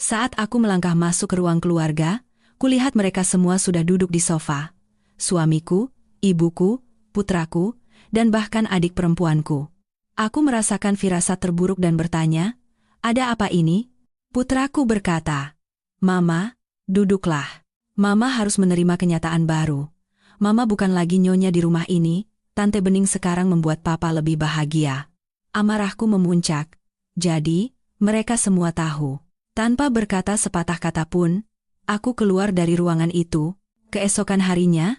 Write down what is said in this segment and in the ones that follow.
Saat aku melangkah masuk ke ruang keluarga, kulihat mereka semua sudah duduk di sofa. Suamiku, ibuku, putraku, dan bahkan adik perempuanku. Aku merasakan firasat terburuk dan bertanya, "Ada apa ini?" Putraku berkata, "Mama, duduklah. Mama harus menerima kenyataan baru. Mama bukan lagi nyonya di rumah ini, Tante Bening sekarang membuat papa lebih bahagia." Amarahku memuncak. Jadi, mereka semua tahu. Tanpa berkata sepatah kata pun, aku keluar dari ruangan itu. Keesokan harinya,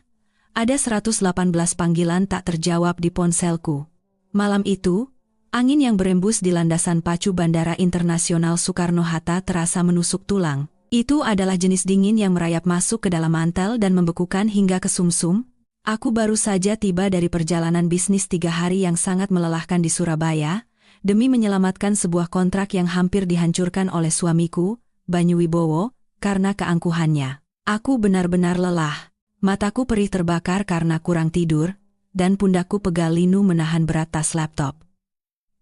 ada 118 panggilan tak terjawab di ponselku. Malam itu, angin yang berembus di landasan pacu Bandara Internasional Soekarno-Hatta terasa menusuk tulang. Itu adalah jenis dingin yang merayap masuk ke dalam mantel dan membekukan hingga ke sumsum. Aku baru saja tiba dari perjalanan bisnis 3 hari yang sangat melelahkan di Surabaya, demi menyelamatkan sebuah kontrak yang hampir dihancurkan oleh suamiku, Banyu Wibowo, karena keangkuhannya. Aku benar-benar lelah. Mataku perih terbakar karena kurang tidur, dan pundakku pegal linu menahan berat tas laptop.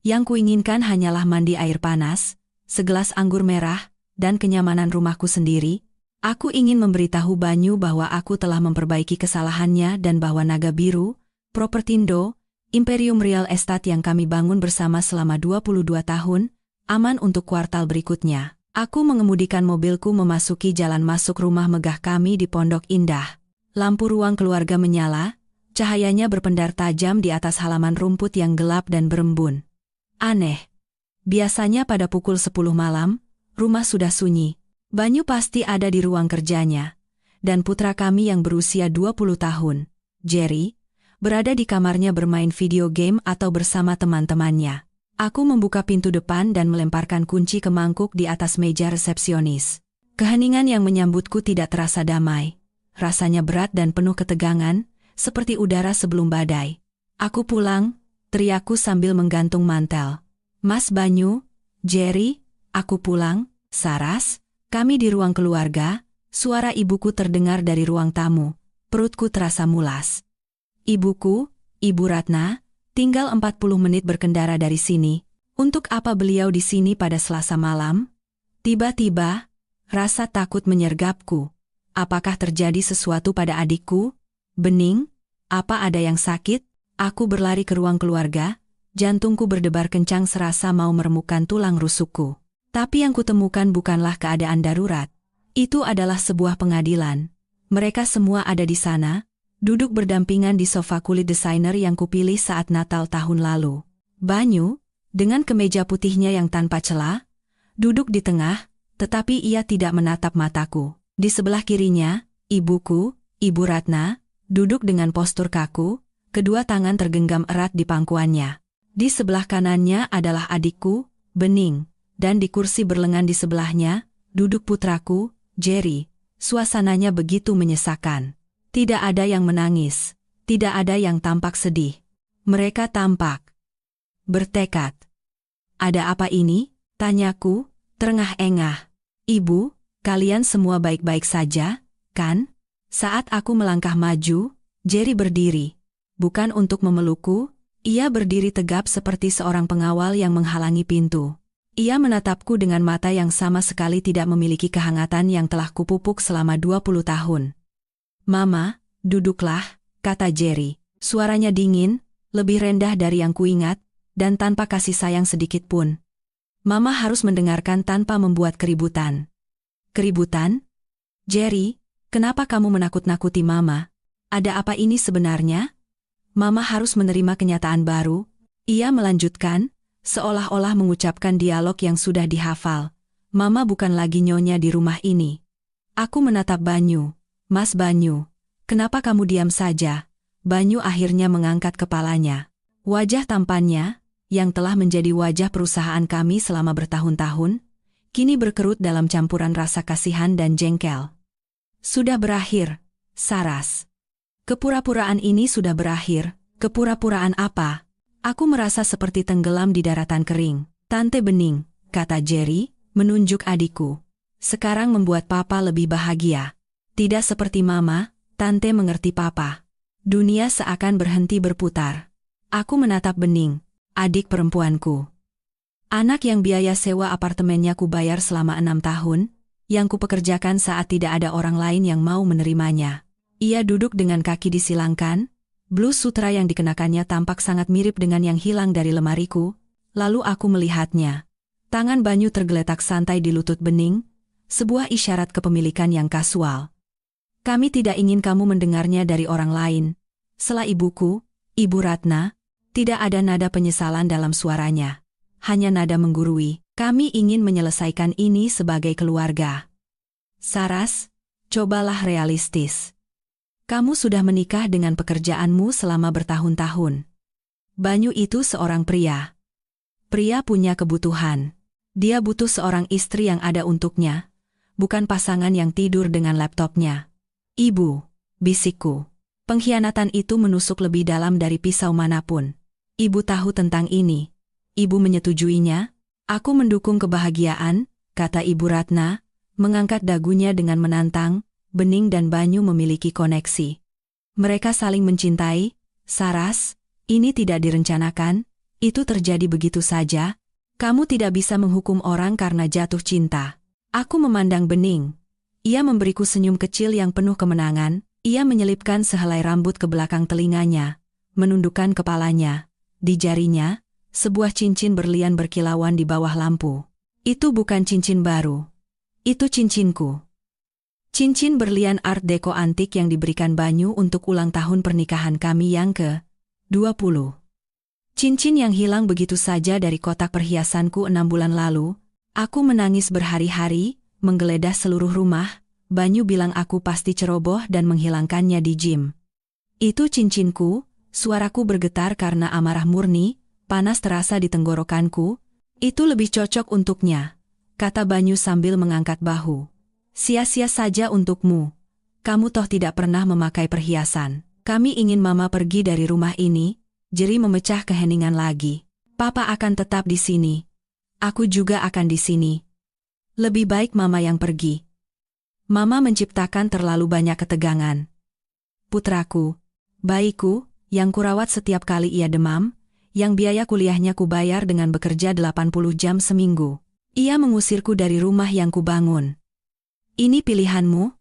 Yang kuinginkan hanyalah mandi air panas, segelas anggur merah, dan kenyamanan rumahku sendiri. Aku ingin memberitahu Banyu bahwa aku telah memperbaiki kesalahannya dan bahwa Naga Biru, Propertindo, Imperium Real Estate yang kami bangun bersama selama 22 tahun, aman untuk kuartal berikutnya. Aku mengemudikan mobilku memasuki jalan masuk rumah megah kami di Pondok Indah. Lampu ruang keluarga menyala, cahayanya berpendar tajam di atas halaman rumput yang gelap dan berembun. Aneh. Biasanya pada pukul 10 malam, rumah sudah sunyi. Banyu pasti ada di ruang kerjanya. Dan putra kami yang berusia 20 tahun, Jerry, berada di kamarnya bermain video game atau bersama teman-temannya. Aku membuka pintu depan dan melemparkan kunci ke mangkuk di atas meja resepsionis. Keheningan yang menyambutku tidak terasa damai. Rasanya berat dan penuh ketegangan, seperti udara sebelum badai. "Aku pulang," teriakku sambil menggantung mantel. "Mas Banyu, Jerry, aku pulang." Saras, kami di ruang keluarga, suara ibuku terdengar dari ruang tamu. Perutku terasa mulas. "Ibuku, Ibu Ratna, tinggal 40 menit berkendara dari sini. Untuk apa beliau di sini pada Selasa malam?" Tiba-tiba, rasa takut menyergapku. Apakah terjadi sesuatu pada adikku? Bening, apa ada yang sakit? Aku berlari ke ruang keluarga, jantungku berdebar kencang serasa mau meremukkan tulang rusukku. Tapi yang kutemukan bukanlah keadaan darurat. Itu adalah sebuah pengadilan. Mereka semua ada di sana, duduk berdampingan di sofa kulit desainer yang kupilih saat Natal tahun lalu. Banyu, dengan kemeja putihnya yang tanpa celah, duduk di tengah, tetapi ia tidak menatap mataku. Di sebelah kirinya, ibuku, Ibu Ratna, duduk dengan postur kaku, kedua tangan tergenggam erat di pangkuannya. Di sebelah kanannya adalah adikku, Bening, dan di kursi berlengan di sebelahnya, duduk putraku, Jerry. Suasananya begitu menyesakan. Tidak ada yang menangis, tidak ada yang tampak sedih. Mereka tampak bertekad. "Ada apa ini?" tanyaku, terengah-engah. "Ibu, kalian semua baik-baik saja, kan?" Saat aku melangkah maju, Jerry berdiri. Bukan untuk memelukku, ia berdiri tegap seperti seorang pengawal yang menghalangi pintu. Ia menatapku dengan mata yang sama sekali tidak memiliki kehangatan yang telah kupupuk selama 20 tahun. "Mama, duduklah," kata Jerry. Suaranya dingin, lebih rendah dari yang kuingat, dan tanpa kasih sayang sedikit pun. "Mama harus mendengarkan tanpa membuat keributan." "Keributan? Jerry, kenapa kamu menakut-nakuti Mama? Ada apa ini sebenarnya?" "Mama harus menerima kenyataan baru," ia melanjutkan, seolah-olah mengucapkan dialog yang sudah dihafal. "Mama bukan lagi nyonya di rumah ini." Aku menatap Banyu. "Mas Banyu, kenapa kamu diam saja?" Banyu akhirnya mengangkat kepalanya. Wajah tampannya, yang telah menjadi wajah perusahaan kami selama bertahun-tahun, kini berkerut dalam campuran rasa kasihan dan jengkel. "Sudah berakhir, Saras. Kepura-puraan ini sudah berakhir." "Kepura-puraan apa?" Aku merasa seperti tenggelam di daratan kering. "Tante Bening," kata Jerry, menunjuk adikku. "Sekarang membuat papa lebih bahagia. Tidak seperti Mama, Tante mengerti papa." Dunia seakan berhenti berputar. Aku menatap Bening, adik perempuanku. Anak yang biaya sewa apartemennya ku bayar selama 6 tahun, yang ku pekerjakan saat tidak ada orang lain yang mau menerimanya. Ia duduk dengan kaki disilangkan, blus sutra yang dikenakannya tampak sangat mirip dengan yang hilang dari lemariku, lalu aku melihatnya. Tangan Banyu tergeletak santai di lutut Bening, sebuah isyarat kepemilikan yang kasual. Kami tidak ingin kamu mendengarnya dari orang lain. Sela ibuku, Ibu Ratna, tidak ada nada penyesalan dalam suaranya. Hanya nada menggurui, kami ingin menyelesaikan ini sebagai keluarga. Saras, cobalah realistis. Kamu sudah menikah dengan pekerjaanmu selama bertahun-tahun. Banyu itu seorang pria. Pria punya kebutuhan. Dia butuh seorang istri yang ada untuknya, bukan pasangan yang tidur dengan laptopnya. Ibu, bisikku. Pengkhianatan itu menusuk lebih dalam dari pisau manapun. Ibu tahu tentang ini. Ibu menyetujuinya. Aku mendukung kebahagiaan, kata Ibu Ratna, mengangkat dagunya dengan menantang. Bening dan Banyu memiliki koneksi. Mereka saling mencintai. Saras, ini tidak direncanakan, itu terjadi begitu saja. Kamu tidak bisa menghukum orang karena jatuh cinta. Aku memandang Bening. Ia memberiku senyum kecil yang penuh kemenangan. Ia menyelipkan sehelai rambut ke belakang telinganya, menundukkan kepalanya. Di jarinya, sebuah cincin berlian berkilauan di bawah lampu. Itu bukan cincin baru. Itu cincinku. Cincin berlian Art Deco antik yang diberikan Banyu untuk ulang tahun pernikahan kami yang ke-20. Cincin yang hilang begitu saja dari kotak perhiasanku 6 bulan lalu. Aku menangis berhari-hari, menggeledah seluruh rumah. Banyu bilang aku pasti ceroboh dan menghilangkannya di gym. Itu cincinku, suaraku bergetar karena amarah murni. Panas terasa di tenggorokanku. Itu lebih cocok untuknya, kata Banyu sambil mengangkat bahu. Sia-sia saja untukmu. Kamu toh tidak pernah memakai perhiasan. Kami ingin Mama pergi dari rumah ini. Jerry memecah keheningan lagi. Papa akan tetap di sini. Aku juga akan di sini. Lebih baik Mama yang pergi. Mama menciptakan terlalu banyak ketegangan. Putraku, bayiku, yang kurawat setiap kali ia demam, yang biaya kuliahnya kubayar dengan bekerja 80 jam seminggu. Ia mengusirku dari rumah yang kubangun. Ini pilihanmu?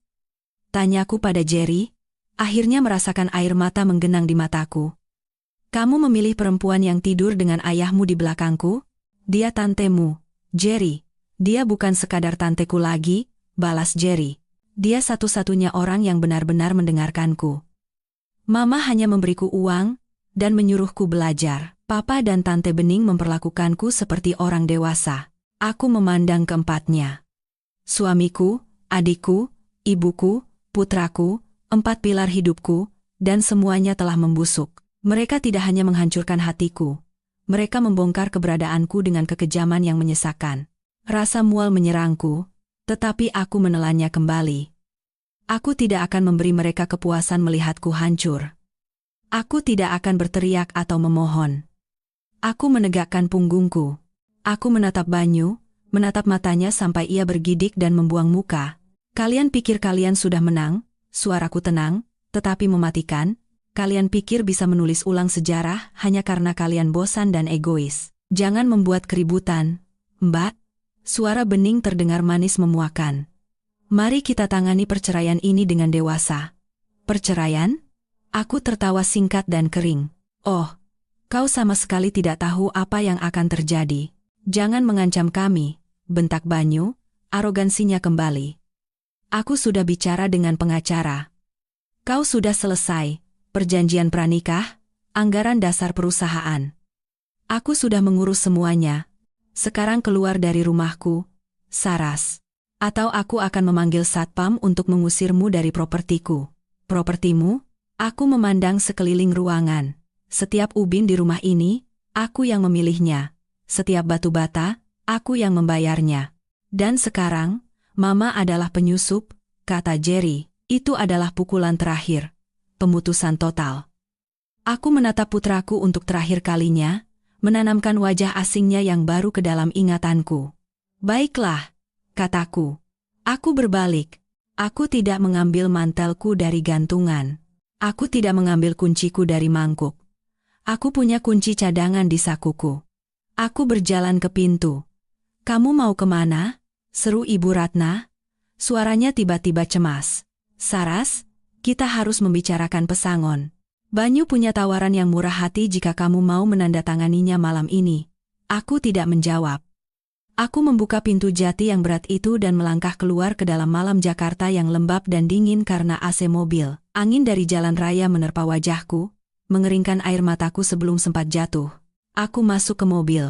Tanyaku pada Jerry, akhirnya merasakan air mata menggenang di mataku. Kamu memilih perempuan yang tidur dengan ayahmu di belakangku? Dia tantemu, Jerry. Dia bukan sekadar tanteku lagi, balas Jerry. Dia satu-satunya orang yang benar-benar mendengarkanku. Mama hanya memberiku uang dan menyuruhku belajar. Papa dan Tante Bening memperlakukanku seperti orang dewasa. Aku memandang keempatnya. Suamiku, adikku, ibuku, putraku, 4 pilar hidupku, dan semuanya telah membusuk. Mereka tidak hanya menghancurkan hatiku. Mereka membongkar keberadaanku dengan kekejaman yang menyesakan. Rasa mual menyerangku, tetapi aku menelannya kembali. Aku tidak akan memberi mereka kepuasan melihatku hancur. Aku tidak akan berteriak atau memohon. Aku menegakkan punggungku. Aku menatap Banyu, menatap matanya sampai ia bergidik dan membuang muka. Kalian pikir kalian sudah menang? Suaraku tenang, tetapi mematikan. Kalian pikir bisa menulis ulang sejarah hanya karena kalian bosan dan egois. Jangan membuat keributan, Mbak. Suara Bening terdengar manis memuakan. Mari kita tangani perceraian ini dengan dewasa. Perceraian? Aku tertawa singkat dan kering. Oh, kau sama sekali tidak tahu apa yang akan terjadi. Jangan mengancam kami, bentak Banyu, arogansinya kembali. Aku sudah bicara dengan pengacara. Kau sudah selesai, perjanjian pranikah, anggaran dasar perusahaan. Aku sudah mengurus semuanya. Sekarang keluar dari rumahku, Saras. Atau aku akan memanggil satpam untuk mengusirmu dari propertiku. Propertimu? Aku memandang sekeliling ruangan. Setiap ubin di rumah ini, aku yang memilihnya. Setiap batu bata, aku yang membayarnya. Dan sekarang, Mama adalah penyusup, kata Jerry. Itu adalah pukulan terakhir. Pemutusan total. Aku menatap putraku untuk terakhir kalinya, menanamkan wajah asingnya yang baru ke dalam ingatanku. Baiklah, kataku. Aku berbalik. Aku tidak mengambil mantelku dari gantungan. Aku tidak mengambil kunciku dari mangkuk. Aku punya kunci cadangan di sakuku. Aku berjalan ke pintu. "Kamu mau kemana?" seru Ibu Ratna. Suaranya tiba-tiba cemas. "Saras, kita harus membicarakan pesangon. Banyu punya tawaran yang murah hati jika kamu mau menandatanganinya malam ini." Aku tidak menjawab. Aku membuka pintu jati yang berat itu dan melangkah keluar ke dalam malam Jakarta yang lembab dan dingin karena AC mobil. Angin dari jalan raya menerpa wajahku, mengeringkan air mataku sebelum sempat jatuh. Aku masuk ke mobil.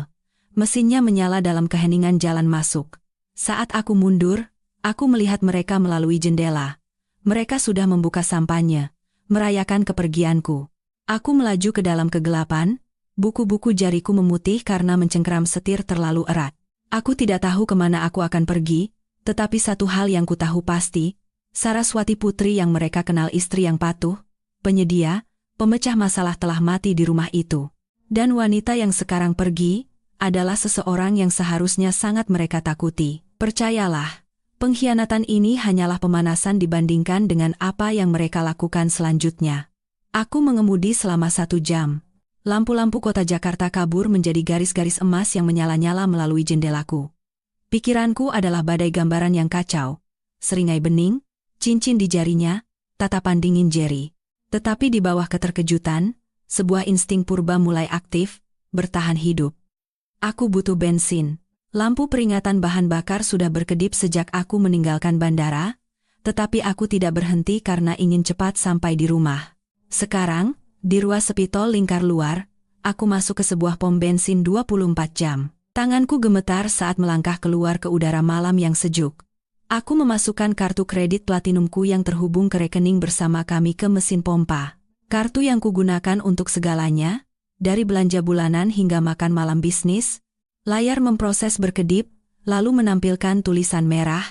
Mesinnya menyala dalam keheningan jalan masuk. Saat aku mundur, aku melihat mereka melalui jendela. Mereka sudah membuka sampahnya, merayakan kepergianku. Aku melaju ke dalam kegelapan, buku-buku jariku memutih karena mencengkeram setir terlalu erat. Aku tidak tahu kemana aku akan pergi, tetapi satu hal yang ku tahu pasti, Saraswati putri yang mereka kenal istri yang patuh, penyedia, pemecah masalah telah mati di rumah itu. Dan wanita yang sekarang pergi, adalah seseorang yang seharusnya sangat mereka takuti. Percayalah, pengkhianatan ini hanyalah pemanasan dibandingkan dengan apa yang mereka lakukan selanjutnya. Aku mengemudi selama 1 jam. Lampu-lampu kota Jakarta kabur menjadi garis-garis emas yang menyala-nyala melalui jendelaku. Pikiranku adalah badai gambaran yang kacau. Seringai bening, cincin di jarinya, tatapan dingin Jerry. Tetapi di bawah keterkejutan, sebuah insting purba mulai aktif, bertahan hidup. Aku butuh bensin. Lampu peringatan bahan bakar sudah berkedip sejak aku meninggalkan bandara, tetapi aku tidak berhenti karena ingin cepat sampai di rumah. Sekarang, di ruas sepi tol lingkar luar, aku masuk ke sebuah pom bensin 24 jam. Tanganku gemetar saat melangkah keluar ke udara malam yang sejuk. Aku memasukkan kartu kredit platinumku yang terhubung ke rekening bersama kami ke mesin pompa. Kartu yang kugunakan untuk segalanya, dari belanja bulanan hingga makan malam bisnis. Layar memproses berkedip, lalu menampilkan tulisan merah,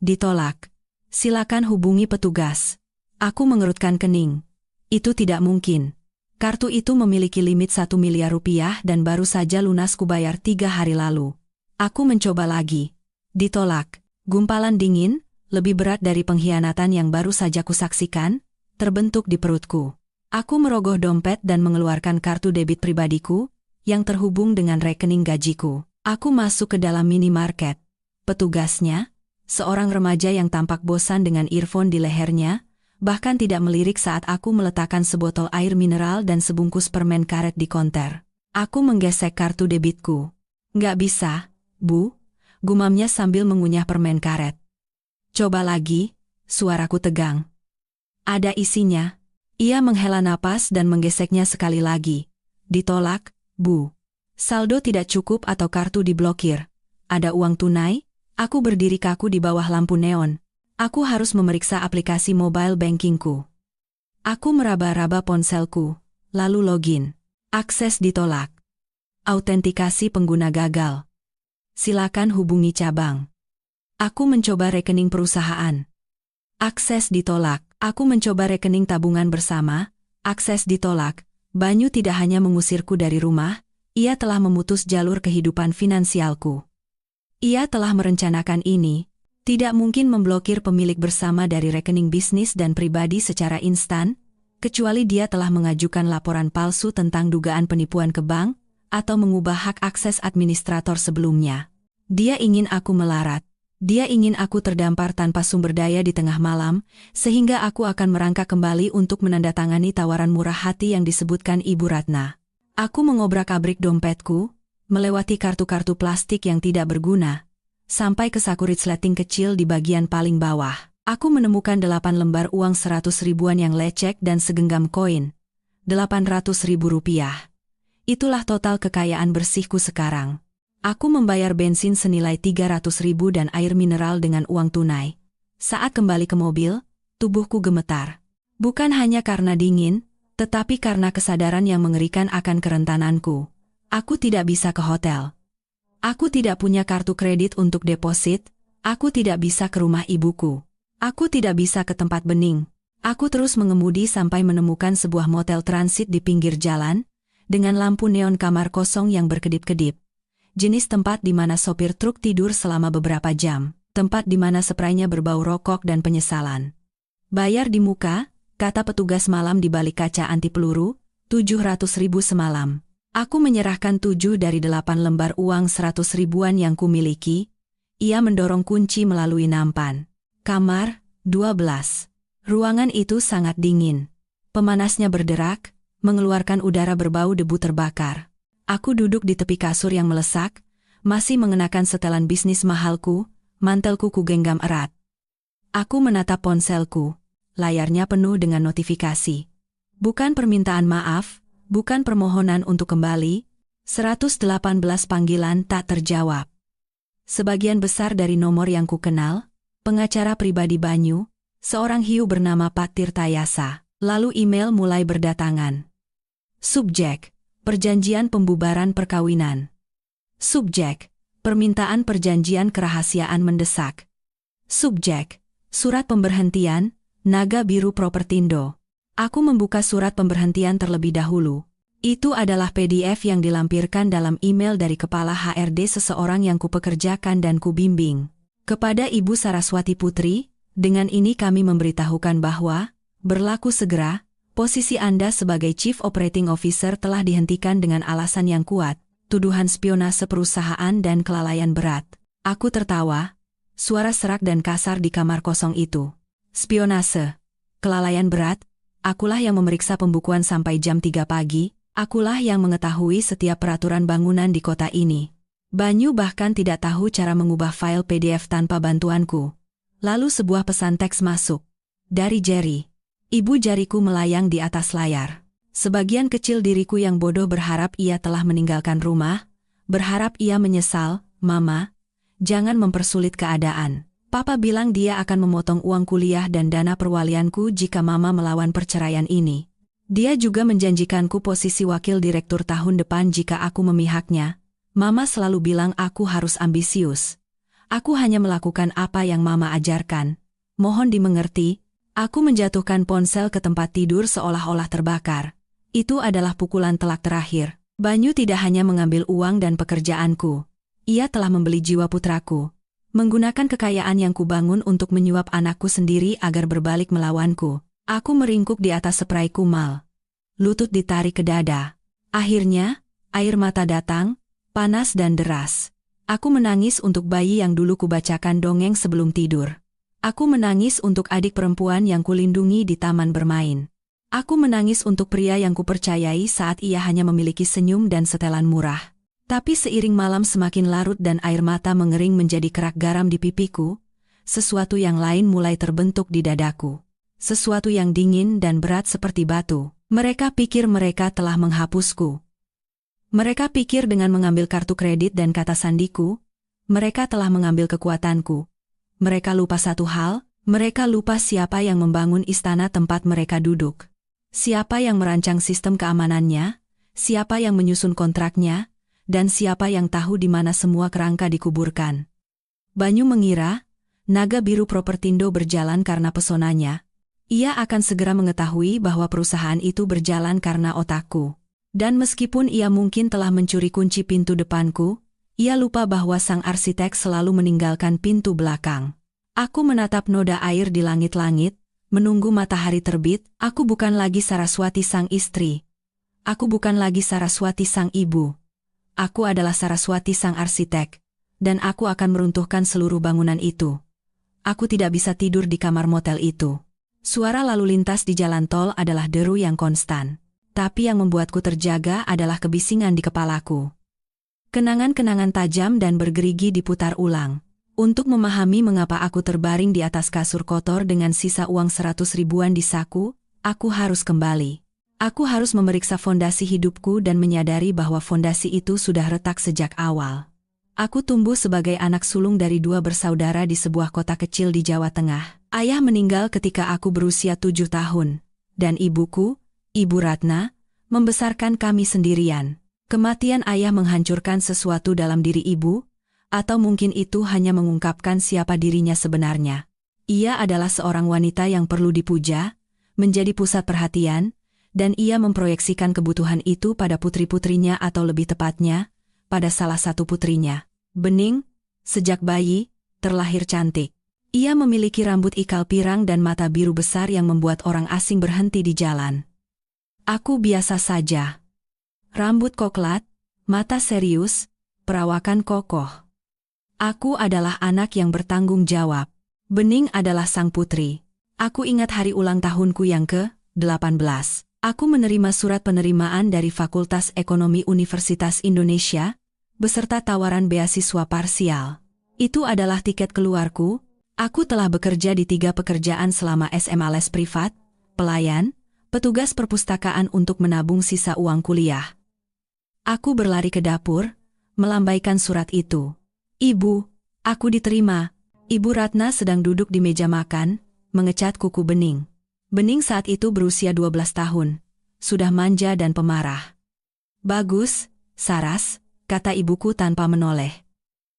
"Ditolak. Silakan hubungi petugas." Aku mengerutkan kening. Itu tidak mungkin. Kartu itu memiliki limit 1 miliar rupiah dan baru saja lunas kubayar 3 hari lalu. Aku mencoba lagi. Ditolak. Gumpalan dingin, lebih berat dari pengkhianatan yang baru saja kusaksikan, terbentuk di perutku. Aku merogoh dompet dan mengeluarkan kartu debit pribadiku, yang terhubung dengan rekening gajiku. Aku masuk ke dalam minimarket. Petugasnya, seorang remaja yang tampak bosan dengan earphone di lehernya, bahkan tidak melirik saat aku meletakkan sebotol air mineral dan sebungkus permen karet di konter. Aku menggesek kartu debitku. "Nggak bisa, Bu," gumamnya sambil mengunyah permen karet. "Coba lagi," suaraku tegang. "Ada isinya." Ia menghela napas dan menggeseknya sekali lagi. "Ditolak, Bu. Saldo tidak cukup atau kartu diblokir. Ada uang tunai?" Aku berdiri kaku di bawah lampu neon. Aku harus memeriksa aplikasi mobile bankingku. Aku meraba-raba ponselku, lalu login. Akses ditolak. Autentikasi pengguna gagal. Silakan hubungi cabang. Aku mencoba rekening perusahaan. Akses ditolak. Aku mencoba rekening tabungan bersama. Akses ditolak. Banyu tidak hanya mengusirku dari rumah, ia telah memutus jalur kehidupan finansialku. Ia telah merencanakan ini. Tidak mungkin memblokir pemilik bersama dari rekening bisnis dan pribadi secara instan, kecuali dia telah mengajukan laporan palsu tentang dugaan penipuan ke bank, atau mengubah hak akses administrator sebelumnya. Dia ingin aku melarat. Dia ingin aku terdampar tanpa sumber daya di tengah malam, sehingga aku akan merangkak kembali untuk menandatangani tawaran murah hati yang disebutkan Ibu Ratna. Aku mengobrak-abrik dompetku, melewati kartu-kartu plastik yang tidak berguna, sampai ke saku resleting kecil di bagian paling bawah. Aku menemukan 8 lembar uang 100 ribuan yang lecek dan segenggam koin. 800 ribu rupiah. Itulah total kekayaan bersihku sekarang. Aku membayar bensin senilai 300 ribu dan air mineral dengan uang tunai. Saat kembali ke mobil, tubuhku gemetar. Bukan hanya karena dingin, tetapi karena kesadaran yang mengerikan akan kerentananku. Aku tidak bisa ke hotel. Aku tidak punya kartu kredit untuk deposit. Aku tidak bisa ke rumah ibuku. Aku tidak bisa ke tempat bening. Aku terus mengemudi sampai menemukan sebuah motel transit di pinggir jalan, dengan lampu neon kamar kosong yang berkedip-kedip. Jenis tempat di mana sopir truk tidur selama beberapa jam. Tempat di mana spraynya berbau rokok dan penyesalan. Bayar di muka, kata petugas malam di balik kaca anti peluru, 700 ribu semalam. Aku menyerahkan 7 dari 8 lembar uang 100 ribuan yang kumiliki. Ia mendorong kunci melalui nampan. Kamar, 12. Ruangan itu sangat dingin. Pemanasnya berderak, mengeluarkan udara berbau debu terbakar. Aku duduk di tepi kasur yang melesak, masih mengenakan setelan bisnis mahalku, mantelku kugenggam erat. Aku menatap ponselku. Layarnya penuh dengan notifikasi. Bukan permintaan maaf, bukan permohonan untuk kembali, 118 panggilan tak terjawab. Sebagian besar dari nomor yang kukenal, pengacara pribadi Banyu, seorang hiu bernama Pak Tirtayasa. Lalu email mulai berdatangan. Subjek, perjanjian pembubaran perkawinan. Subjek, permintaan perjanjian kerahasiaan mendesak. Subjek, surat pemberhentian, Naga Biru Propertindo. Aku membuka surat pemberhentian terlebih dahulu. Itu adalah PDF yang dilampirkan dalam email dari kepala HRD seseorang yang kupekerjakan dan kubimbing. Kepada Ibu Saraswati Putri, dengan ini kami memberitahukan bahwa, berlaku segera, posisi Anda sebagai Chief Operating Officer telah dihentikan dengan alasan yang kuat, tuduhan spionase perusahaan dan kelalaian berat. Aku tertawa, suara serak dan kasar di kamar kosong itu. Spionase, kelalaian berat, akulah yang memeriksa pembukuan sampai jam 3 pagi, akulah yang mengetahui setiap peraturan bangunan di kota ini. Banyu bahkan tidak tahu cara mengubah file PDF tanpa bantuanku. Lalu sebuah pesan teks masuk. Dari Jerry. Ibu jariku melayang di atas layar. Sebagian kecil diriku yang bodoh berharap ia telah meninggalkan rumah, berharap ia menyesal, Mama, jangan mempersulit keadaan. Papa bilang dia akan memotong uang kuliah dan dana perwalianku jika Mama melawan perceraian ini. Dia juga menjanjikanku posisi wakil direktur tahun depan jika aku memihaknya. Mama selalu bilang aku harus ambisius. Aku hanya melakukan apa yang Mama ajarkan. Mohon dimengerti, aku menjatuhkan ponsel ke tempat tidur seolah-olah terbakar. Itu adalah pukulan telak terakhir. Banyu tidak hanya mengambil uang dan pekerjaanku. Ia telah membeli jiwa putraku. Menggunakan kekayaan yang kubangun untuk menyuap anakku sendiri agar berbalik melawanku. Aku meringkuk di atas spray kumal. Lutut ditarik ke dada. Akhirnya, air mata datang, panas dan deras. Aku menangis untuk bayi yang dulu kubacakan dongeng sebelum tidur. Aku menangis untuk adik perempuan yang kulindungi di taman bermain. Aku menangis untuk pria yang kupercayai saat ia hanya memiliki senyum dan setelan murah. Tapi seiring malam semakin larut dan air mata mengering menjadi kerak garam di pipiku, sesuatu yang lain mulai terbentuk di dadaku. Sesuatu yang dingin dan berat seperti batu. Mereka pikir mereka telah menghapusku. Mereka pikir dengan mengambil kartu kredit dan kata sandiku, mereka telah mengambil kekuatanku. Mereka lupa satu hal, mereka lupa siapa yang membangun istana tempat mereka duduk. Siapa yang merancang sistem keamanannya, siapa yang menyusun kontraknya, dan siapa yang tahu di mana semua kerangka dikuburkan. Banyu mengira, Naga Biru Propertindo berjalan karena pesonanya. Ia akan segera mengetahui bahwa perusahaan itu berjalan karena otakku. Dan meskipun ia mungkin telah mencuri kunci pintu depanku, ia lupa bahwa sang arsitek selalu meninggalkan pintu belakang. Aku menatap noda air di langit-langit, menunggu matahari terbit. Aku bukan lagi Saraswati sang istri. Aku bukan lagi Saraswati sang ibu. Aku adalah Saraswati sang arsitek, dan aku akan meruntuhkan seluruh bangunan itu. Aku tidak bisa tidur di kamar motel itu. Suara lalu lintas di jalan tol adalah deru yang konstan. Tapi yang membuatku terjaga adalah kebisingan di kepalaku. Kenangan-kenangan tajam dan bergerigi diputar ulang. Untuk memahami mengapa aku terbaring di atas kasur kotor dengan sisa uang 100 ribuan di saku, aku harus kembali. Aku harus memeriksa fondasi hidupku dan menyadari bahwa fondasi itu sudah retak sejak awal. Aku tumbuh sebagai anak sulung dari 2 bersaudara di sebuah kota kecil di Jawa Tengah. Ayah meninggal ketika aku berusia 7 tahun, dan ibuku, Ibu Ratna, membesarkan kami sendirian. Kematian ayah menghancurkan sesuatu dalam diri ibu, atau mungkin itu hanya mengungkapkan siapa dirinya sebenarnya. Ia adalah seorang wanita yang perlu dipuja, menjadi pusat perhatian, dan ia memproyeksikan kebutuhan itu pada putri-putrinya atau lebih tepatnya, pada salah satu putrinya. Bening, sejak bayi, terlahir cantik. Ia memiliki rambut ikal pirang dan mata biru besar yang membuat orang asing berhenti di jalan. Aku biasa saja. Rambut koklat, mata serius, perawakan kokoh. Aku adalah anak yang bertanggung jawab. Bening adalah sang putri. Aku ingat hari ulang tahunku yang ke-18. Aku menerima surat penerimaan dari Fakultas Ekonomi Universitas Indonesia, beserta tawaran beasiswa parsial. Itu adalah tiket keluarku. Aku telah bekerja di 3 pekerjaan selama SMA les privat, pelayan, petugas perpustakaan untuk menabung sisa uang kuliah. Aku berlari ke dapur, melambaikan surat itu. Ibu, aku diterima. Ibu Ratna sedang duduk di meja makan, mengecat kuku Bening. Bening saat itu berusia 12 tahun, sudah manja dan pemarah. Bagus, Saras, kata ibuku tanpa menoleh.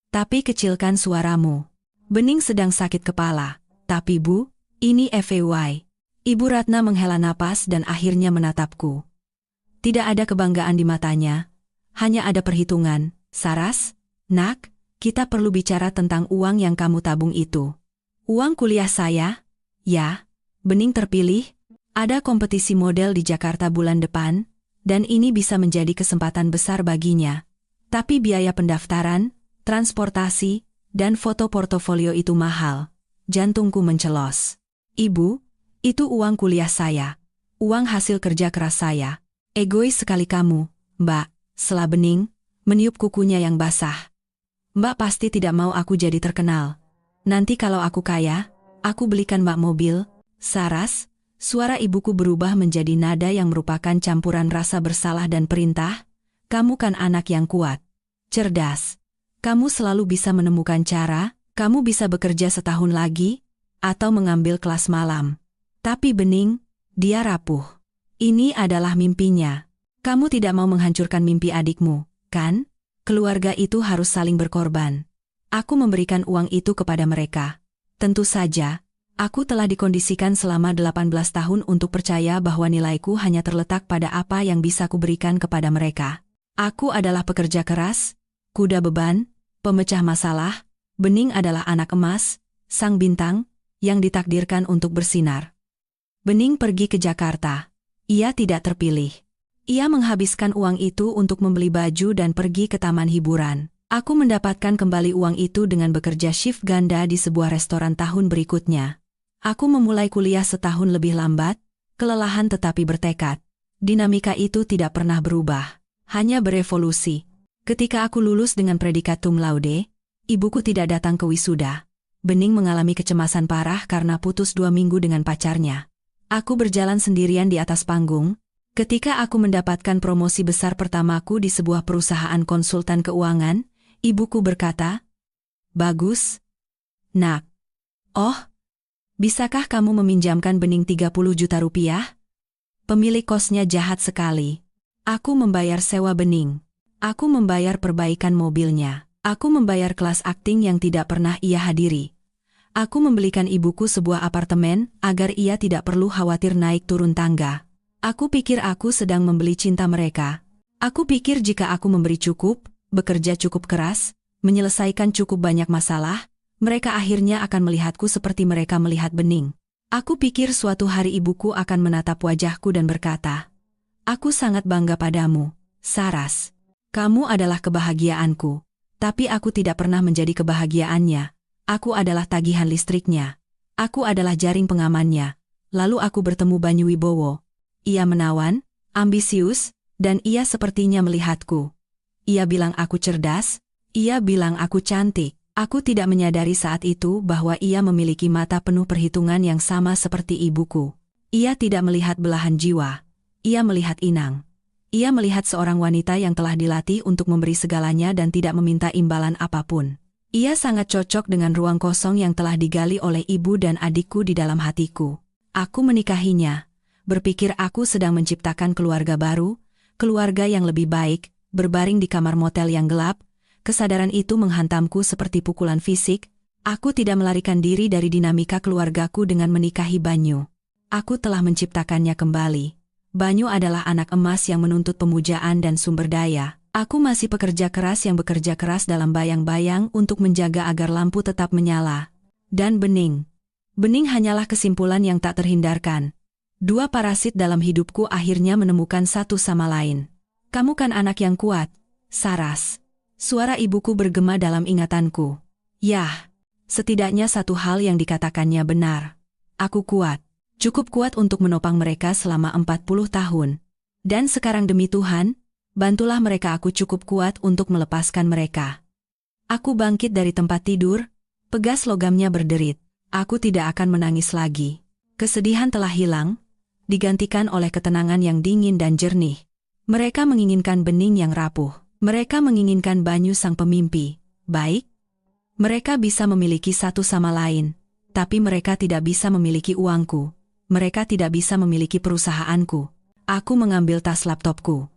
Tapi kecilkan suaramu. Bening sedang sakit kepala. Tapi Bu, ini FYI. Ibu Ratna menghela napas dan akhirnya menatapku. Tidak ada kebanggaan di matanya, hanya ada perhitungan. Saras, nak, kita perlu bicara tentang uang yang kamu tabung itu. Uang kuliah saya? Ya, Bening terpilih. Ada kompetisi model di Jakarta bulan depan, dan ini bisa menjadi kesempatan besar baginya. Tapi biaya pendaftaran, transportasi, dan foto portofolio itu mahal. Jantungku mencelos. Ibu, itu uang kuliah saya. Uang hasil kerja keras saya. Egois sekali kamu, Mbak, sela Bening, meniup kukunya yang basah. Mbak pasti tidak mau aku jadi terkenal. Nanti kalau aku kaya, aku belikan Mbak mobil. Saras, suara ibuku berubah menjadi nada yang merupakan campuran rasa bersalah dan perintah. Kamu kan anak yang kuat, cerdas. Kamu selalu bisa menemukan cara, kamu bisa bekerja setahun lagi, atau mengambil kelas malam. Tapi Bening, dia rapuh. Ini adalah mimpinya. Kamu tidak mau menghancurkan mimpi adikmu, kan? Keluarga itu harus saling berkorban. Aku memberikan uang itu kepada mereka. Tentu saja, aku telah dikondisikan selama 18 tahun untuk percaya bahwa nilaiku hanya terletak pada apa yang bisa kuberikan kepada mereka. Aku adalah pekerja keras, kuda beban, pemecah masalah. Bening adalah anak emas, sang bintang, yang ditakdirkan untuk bersinar. Bening pergi ke Jakarta. Ia tidak terpilih. Ia menghabiskan uang itu untuk membeli baju dan pergi ke taman hiburan. Aku mendapatkan kembali uang itu dengan bekerja shift ganda di sebuah restoran tahun berikutnya. Aku memulai kuliah setahun lebih lambat, kelelahan tetapi bertekad. Dinamika itu tidak pernah berubah, hanya berevolusi. Ketika aku lulus dengan predikat cum laude, ibuku tidak datang ke wisuda. Bening mengalami kecemasan parah karena putus 2 minggu dengan pacarnya. Aku berjalan sendirian di atas panggung. Ketika aku mendapatkan promosi besar pertamaku di sebuah perusahaan konsultan keuangan, ibuku berkata, "Bagus, nak. Oh, bisakah kamu meminjamkan Bening 30 juta rupiah?" Pemilik kosnya jahat sekali. Aku membayar sewa Bening. Aku membayar perbaikan mobilnya. Aku membayar kelas akting yang tidak pernah ia hadiri. Aku membelikan ibuku sebuah apartemen agar ia tidak perlu khawatir naik turun tangga. Aku pikir aku sedang membeli cinta mereka. Aku pikir jika aku memberi cukup, bekerja cukup keras, menyelesaikan cukup banyak masalah, mereka akhirnya akan melihatku seperti mereka melihat Bening. Aku pikir suatu hari ibuku akan menatap wajahku dan berkata, "Aku sangat bangga padamu, Saras. Kamu adalah kebahagiaanku." Tapi aku tidak pernah menjadi kebahagiaannya. Aku adalah tagihan listriknya. Aku adalah jaring pengamannya. Lalu aku bertemu Banyu Wibowo. Ia menawan, ambisius, dan ia sepertinya melihatku. Ia bilang aku cerdas, ia bilang aku cantik. Aku tidak menyadari saat itu bahwa ia memiliki mata penuh perhitungan yang sama seperti ibuku. Ia tidak melihat belahan jiwa. Ia melihat inang. Ia melihat seorang wanita yang telah dilatih untuk memberi segalanya dan tidak meminta imbalan apapun. Ia sangat cocok dengan ruang kosong yang telah digali oleh ibu dan adikku di dalam hatiku. Aku menikahinya. Berpikir aku sedang menciptakan keluarga baru, keluarga yang lebih baik, berbaring di kamar motel yang gelap. Kesadaran itu menghantamku seperti pukulan fisik. Aku tidak melarikan diri dari dinamika keluargaku dengan menikahi Banyu. Aku telah menciptakannya kembali. Banyu adalah anak emas yang menuntut pemujaan dan sumber daya. Aku masih pekerja keras yang bekerja keras dalam bayang-bayang untuk menjaga agar lampu tetap menyala. Dan Bening. Bening hanyalah kesimpulan yang tak terhindarkan. Dua parasit dalam hidupku akhirnya menemukan satu sama lain. Kamu kan anak yang kuat, Saras. Suara ibuku bergema dalam ingatanku. Yah, setidaknya satu hal yang dikatakannya benar. Aku kuat. Cukup kuat untuk menopang mereka selama 40 tahun. Dan sekarang demi Tuhan, bantulah mereka, aku cukup kuat untuk melepaskan mereka. Aku bangkit dari tempat tidur, pegas logamnya berderit. Aku tidak akan menangis lagi. Kesedihan telah hilang, digantikan oleh ketenangan yang dingin dan jernih. Mereka menginginkan bening yang rapuh. Mereka menginginkan Banyu sang pemimpi. Baik? Mereka bisa memiliki satu sama lain, tapi mereka tidak bisa memiliki uangku. Mereka tidak bisa memiliki perusahaanku. Aku mengambil tas laptopku.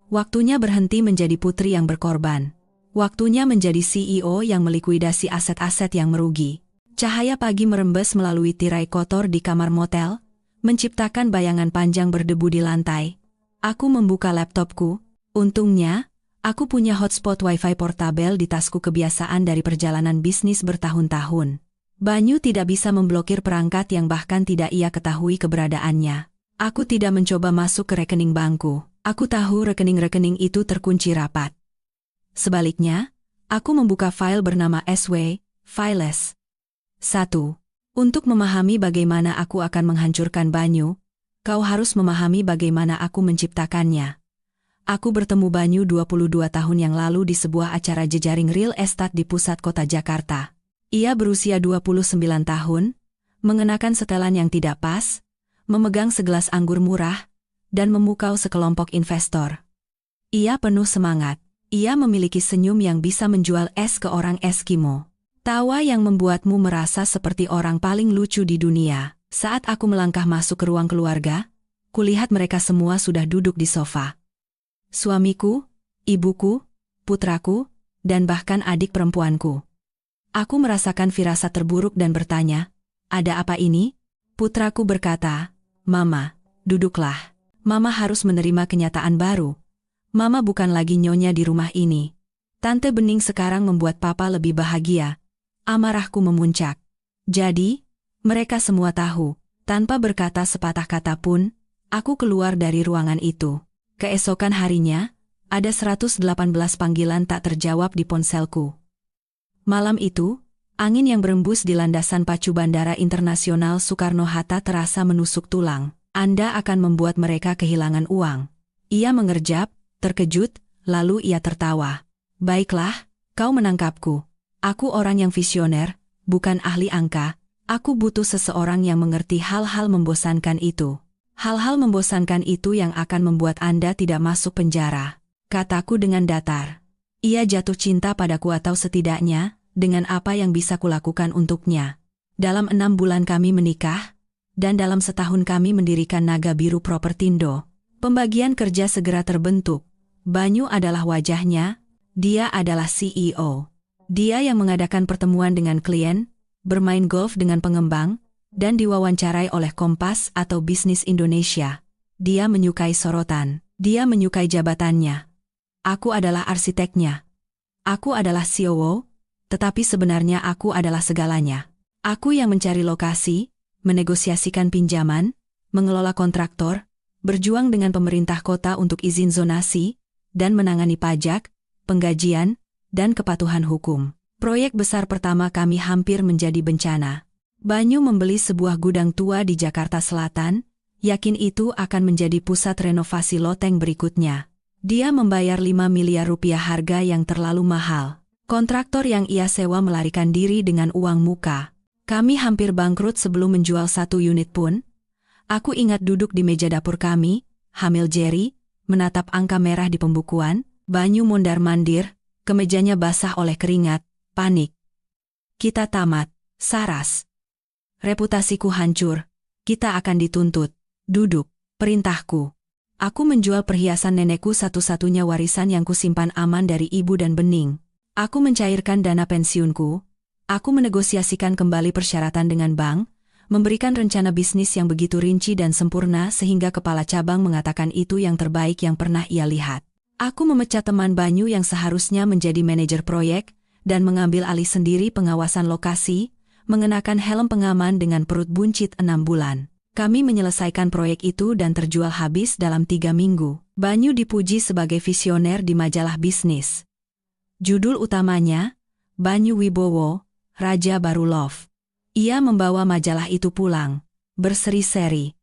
Waktunya berhenti menjadi putri yang berkorban. Waktunya menjadi CEO yang melikuidasi aset-aset yang merugi. Cahaya pagi merembes melalui tirai kotor di kamar motel, menciptakan bayangan panjang berdebu di lantai. Aku membuka laptopku. Untungnya, aku punya hotspot wifi portabel di tasku, kebiasaan dari perjalanan bisnis bertahun-tahun. Banyu tidak bisa memblokir perangkat yang bahkan tidak ia ketahui keberadaannya. Aku tidak mencoba masuk ke rekening bankku. Aku tahu rekening-rekening itu terkunci rapat. Sebaliknya, aku membuka file bernama SW, Files. 1. Untuk memahami bagaimana aku akan menghancurkan Banyu, kau harus memahami bagaimana aku menciptakannya. Aku bertemu Banyu 22 tahun yang lalu di sebuah acara jejaring real estate di pusat kota Jakarta. Ia berusia 29 tahun, mengenakan setelan yang tidak pas, memegang segelas anggur murah, dan memukau sekelompok investor. Ia penuh semangat. Ia memiliki senyum yang bisa menjual es ke orang Eskimo. Tawa yang membuatmu merasa seperti orang paling lucu di dunia. Saat aku melangkah masuk ke ruang keluarga, kulihat mereka semua sudah duduk di sofa. Suamiku, ibuku, putraku, dan bahkan adik perempuanku. Aku merasakan firasat terburuk dan bertanya, "Ada apa ini?" Putraku berkata, "Mama, duduklah. Mama harus menerima kenyataan baru. Mama bukan lagi nyonya di rumah ini. Tante Bening sekarang membuat Papa lebih bahagia." Amarahku memuncak. Jadi, mereka semua tahu. Tanpa berkata sepatah kata pun, aku keluar dari ruangan itu. Keesokan harinya, ada 118 panggilan tak terjawab di ponselku. Malam itu, angin yang berembus di landasan pacu Bandara Internasional Soekarno-Hatta terasa menusuk tulang. Anda akan membuat mereka kehilangan uang. Ia mengerjap, terkejut, lalu ia tertawa. Baiklah, kau menangkapku. Aku orang yang visioner, bukan ahli angka. Aku butuh seseorang yang mengerti hal-hal membosankan itu. Hal-hal membosankan itu yang akan membuat Anda tidak masuk penjara. Kataku dengan datar. Ia jatuh cinta padaku, atau setidaknya, dengan apa yang bisa kulakukan untuknya. Dalam 6 bulan kami menikah, dan dalam setahun kami mendirikan Naga Biru Propertindo. Pembagian kerja segera terbentuk. Banyu adalah wajahnya, dia adalah CEO. Dia yang mengadakan pertemuan dengan klien, bermain golf dengan pengembang, dan diwawancarai oleh Kompas atau Bisnis Indonesia. Dia menyukai sorotan, dia menyukai jabatannya. Aku adalah arsiteknya. Aku adalah COO, tetapi sebenarnya aku adalah segalanya. Aku yang mencari lokasi, menegosiasikan pinjaman, mengelola kontraktor, berjuang dengan pemerintah kota untuk izin zonasi, dan menangani pajak, penggajian, dan kepatuhan hukum. Proyek besar pertama kami hampir menjadi bencana. Banyu membeli sebuah gudang tua di Jakarta Selatan, yakin itu akan menjadi pusat renovasi loteng berikutnya. Dia membayar 5 miliar rupiah, harga yang terlalu mahal. Kontraktor yang ia sewa melarikan diri dengan uang muka. Kami hampir bangkrut sebelum menjual 1 unit pun. Aku ingat duduk di meja dapur kami, hamil Jerry, menatap angka merah di pembukuan. Banyu mondar-mandir, kemejanya basah oleh keringat, panik. Kita tamat, Saras. Reputasiku hancur, kita akan dituntut. Duduk, perintahku. Aku menjual perhiasan nenekku, satu-satunya warisan yang kusimpan aman dari ibu dan Bening. Aku mencairkan dana pensiunku. Aku menegosiasikan kembali persyaratan dengan bank, memberikan rencana bisnis yang begitu rinci dan sempurna sehingga kepala cabang mengatakan itu yang terbaik yang pernah ia lihat. Aku memecat teman Banyu yang seharusnya menjadi manajer proyek, dan mengambil alih sendiri pengawasan lokasi, mengenakan helm pengaman dengan perut buncit 6 bulan. Kami menyelesaikan proyek itu dan terjual habis dalam 3 minggu. Banyu dipuji sebagai visioner di majalah bisnis. Judul utamanya, Banyu Wibowo, Raja Baru Love. Ia membawa majalah itu pulang, berseri-seri.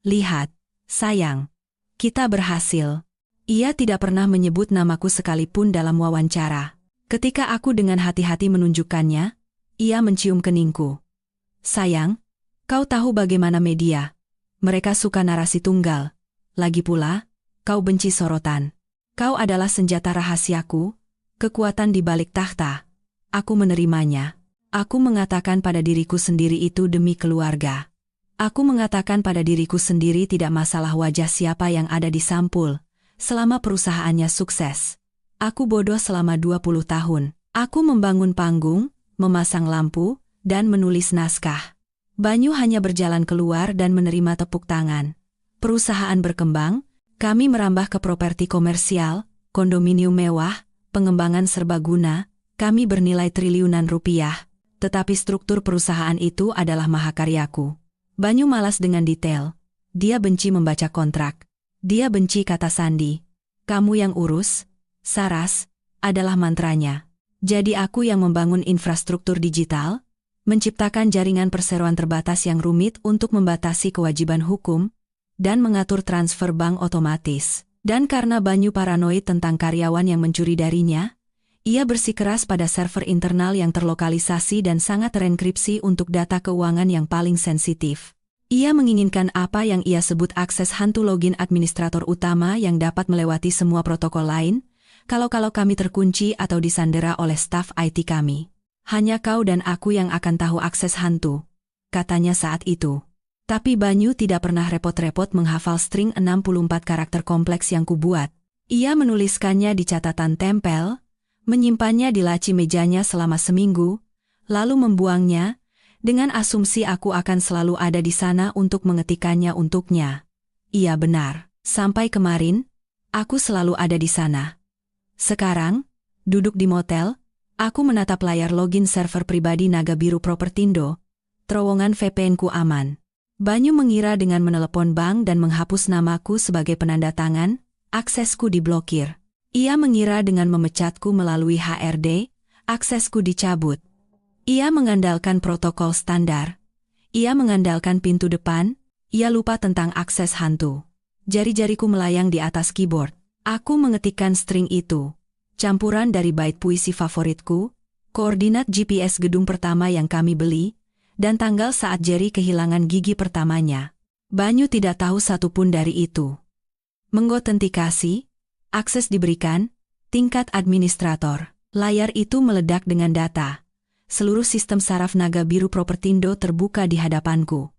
Lihat, sayang, kita berhasil. Ia tidak pernah menyebut namaku sekalipun dalam wawancara. Ketika aku dengan hati-hati menunjukkannya, ia mencium keningku. Sayang, kau tahu bagaimana media. Mereka suka narasi tunggal. Lagi pula, kau benci sorotan. Kau adalah senjata rahasiaku, kekuatan di balik takhta. Aku menerimanya. Aku mengatakan pada diriku sendiri itu demi keluarga. Aku mengatakan pada diriku sendiri tidak masalah wajah siapa yang ada di sampul, selama perusahaannya sukses. Aku bodoh selama 20 tahun. Aku membangun panggung, memasang lampu, dan menulis naskah. Banyu hanya berjalan keluar dan menerima tepuk tangan. Perusahaan berkembang, kami merambah ke properti komersial, kondominium mewah, pengembangan serbaguna, kami bernilai triliunan rupiah, tetapi struktur perusahaan itu adalah mahakaryaku. Banyu malas dengan detail. Dia benci membaca kontrak. Dia benci kata sandi. Kamu yang urus, Saras, adalah mantranya. Jadi aku yang membangun infrastruktur digital, menciptakan jaringan perseroan terbatas yang rumit untuk membatasi kewajiban hukum, dan mengatur transfer bank otomatis. Dan karena Banyu paranoid tentang karyawan yang mencuri darinya, ia bersikeras pada server internal yang terlokalisasi dan sangat terenkripsi untuk data keuangan yang paling sensitif. Ia menginginkan apa yang ia sebut akses hantu login administrator utama yang dapat melewati semua protokol lain, kalau kami terkunci atau disandera oleh staf IT kami. Hanya kau dan aku yang akan tahu akses hantu, katanya saat itu. Tapi Banyu tidak pernah repot-repot menghafal string 64 karakter kompleks yang kubuat. Ia menuliskannya di catatan tempel, menyimpannya di laci mejanya selama seminggu, lalu membuangnya, dengan asumsi aku akan selalu ada di sana untuk mengetikkannya untuknya. Iya benar, sampai kemarin, aku selalu ada di sana. Sekarang, duduk di motel, aku menatap layar login server pribadi Naga Biru Propertindo, terowongan VPN-ku aman. Banyu mengira dengan menelepon bank dan menghapus namaku sebagai penanda tangan, aksesku diblokir. Ia mengira dengan memecatku melalui HRD, aksesku dicabut. Ia mengandalkan protokol standar. Ia mengandalkan pintu depan, ia lupa tentang akses hantu. Jari-jariku melayang di atas keyboard. Aku mengetikkan string itu. Campuran dari bait puisi favoritku, koordinat GPS gedung pertama yang kami beli, dan tanggal saat Jerry kehilangan gigi pertamanya. Banyu tidak tahu satupun dari itu. Mengotentikasi, akses diberikan, tingkat administrator. Layar itu meledak dengan data. Seluruh sistem saraf Naga Biru Propertindo terbuka di hadapanku.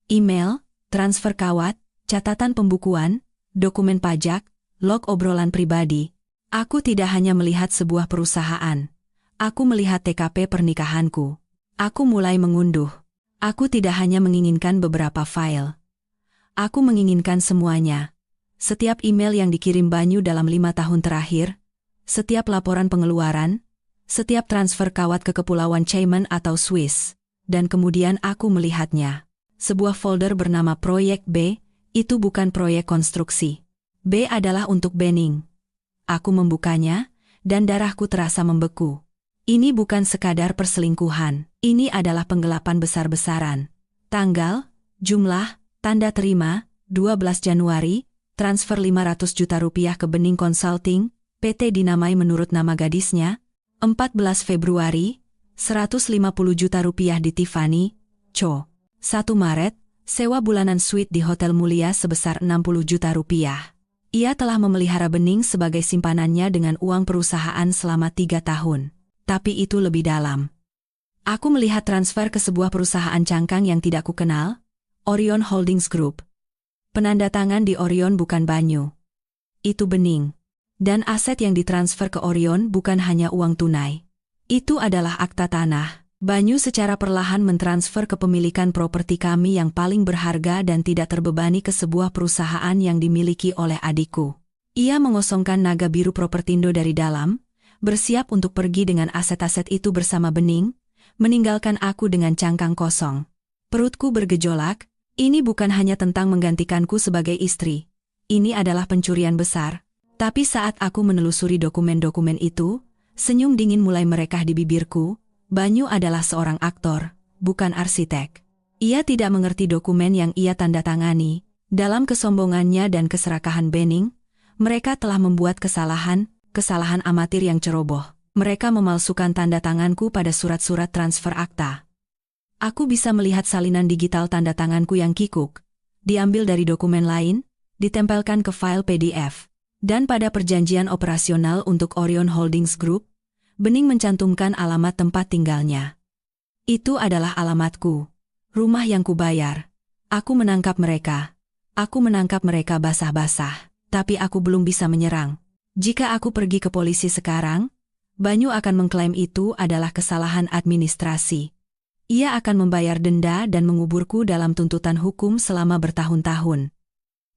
Email, transfer kawat, catatan pembukuan, dokumen pajak, log obrolan pribadi. Aku tidak hanya melihat sebuah perusahaan. Aku melihat TKP pernikahanku. Aku mulai mengunduh. Aku tidak hanya menginginkan beberapa file. Aku menginginkan semuanya. Setiap email yang dikirim Banyu dalam 5 tahun terakhir, setiap laporan pengeluaran, setiap transfer kawat ke Kepulauan Cayman atau Swiss, dan kemudian aku melihatnya. Sebuah folder bernama Proyek B, itu bukan proyek konstruksi. B adalah untuk Benning. Aku membukanya, dan darahku terasa membeku. Ini bukan sekadar perselingkuhan, ini adalah penggelapan besar-besaran. Tanggal, jumlah, tanda terima, 12 Januari, transfer 500 juta rupiah ke Benning Consulting, PT dinamai menurut nama gadisnya, 14 Februari, 150 juta rupiah di Tiffany, Co. 1 Maret, sewa bulanan suite di Hotel Mulia sebesar 60 juta rupiah. Ia telah memelihara Benning sebagai simpanannya dengan uang perusahaan selama 3 tahun. Tapi itu lebih dalam. Aku melihat transfer ke sebuah perusahaan cangkang yang tidak kukenal, Orion Holdings Group. Penanda tangan di Orion bukan Banyu. Itu Benning. Dan aset yang ditransfer ke Orion bukan hanya uang tunai. Itu adalah akta tanah. Banyu secara perlahan mentransfer kepemilikan properti kami yang paling berharga dan tidak terbebani ke sebuah perusahaan yang dimiliki oleh adikku. Ia mengosongkan Naga Biru Propertindo dari dalam, bersiap untuk pergi dengan aset-aset itu bersama Benning, meninggalkan aku dengan cangkang kosong. Perutku bergejolak, Ini bukan hanya tentang menggantikanku sebagai istri. Ini adalah pencurian besar. Tapi saat aku menelusuri dokumen-dokumen itu, senyum dingin mulai merekah di bibirku. Banyu adalah seorang aktor, bukan arsitek. Ia tidak mengerti dokumen yang ia tanda tangani. Dalam kesombongannya dan keserakahan Benning, mereka telah membuat kesalahan amatir yang ceroboh. Mereka memalsukan tanda tanganku pada surat-surat transfer akta. Aku bisa melihat salinan digital tanda tanganku yang kikuk, diambil dari dokumen lain, ditempelkan ke file PDF. Dan pada perjanjian operasional untuk Orion Holdings Group, Benning mencantumkan alamat tempat tinggalnya. Itu adalah alamatku, rumah yang kubayar. Aku menangkap mereka. Aku menangkap mereka basah-basah, tapi aku belum bisa menyerang. Jika aku pergi ke polisi sekarang, Banyu akan mengklaim itu adalah kesalahan administrasi. Ia akan membayar denda dan menguburku dalam tuntutan hukum selama bertahun-tahun.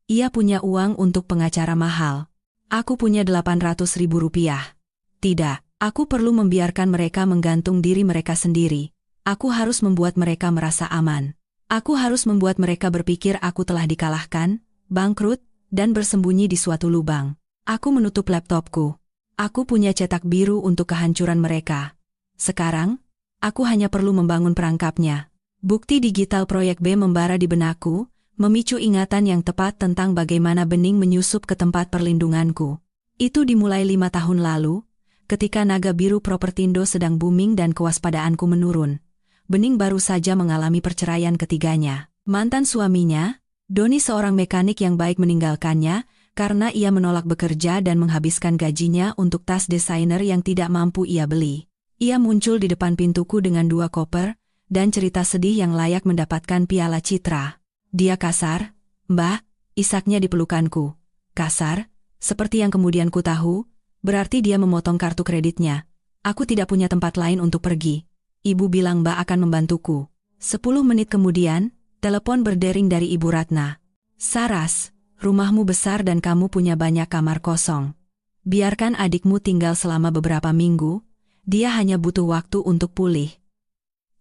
Ia punya uang untuk pengacara mahal. Aku punya 800.000 rupiah. Tidak, aku perlu membiarkan mereka menggantung diri mereka sendiri. Aku harus membuat mereka merasa aman. Aku harus membuat mereka berpikir aku telah dikalahkan, bangkrut, dan bersembunyi di suatu lubang. Aku menutup laptopku. Aku punya cetak biru untuk kehancuran mereka. Sekarang, aku hanya perlu membangun perangkapnya. Bukti digital proyek B membara di benakku, memicu ingatan yang tepat tentang bagaimana Benning menyusup ke tempat perlindunganku. Itu dimulai 5 tahun lalu, ketika Naga Biru Propertindo sedang booming dan kewaspadaanku menurun. Benning baru saja mengalami perceraian ketiganya. Mantan suaminya, Doni, seorang mekanik yang baik, meninggalkannya karena ia menolak bekerja dan menghabiskan gajinya untuk tas desainer yang tidak mampu ia beli. Ia muncul di depan pintuku dengan 2 koper dan cerita sedih yang layak mendapatkan piala citra. Dia kasar, Mbah, isaknya di pelukanku. Kasar, seperti yang kemudian ku tahu, berarti dia memotong kartu kreditnya. Aku tidak punya tempat lain untuk pergi. Ibu bilang Mbah akan membantuku. 10 menit kemudian, telepon berdering dari Ibu Ratna. Saras, rumahmu besar dan kamu punya banyak kamar kosong. Biarkan adikmu tinggal selama beberapa minggu, dia hanya butuh waktu untuk pulih.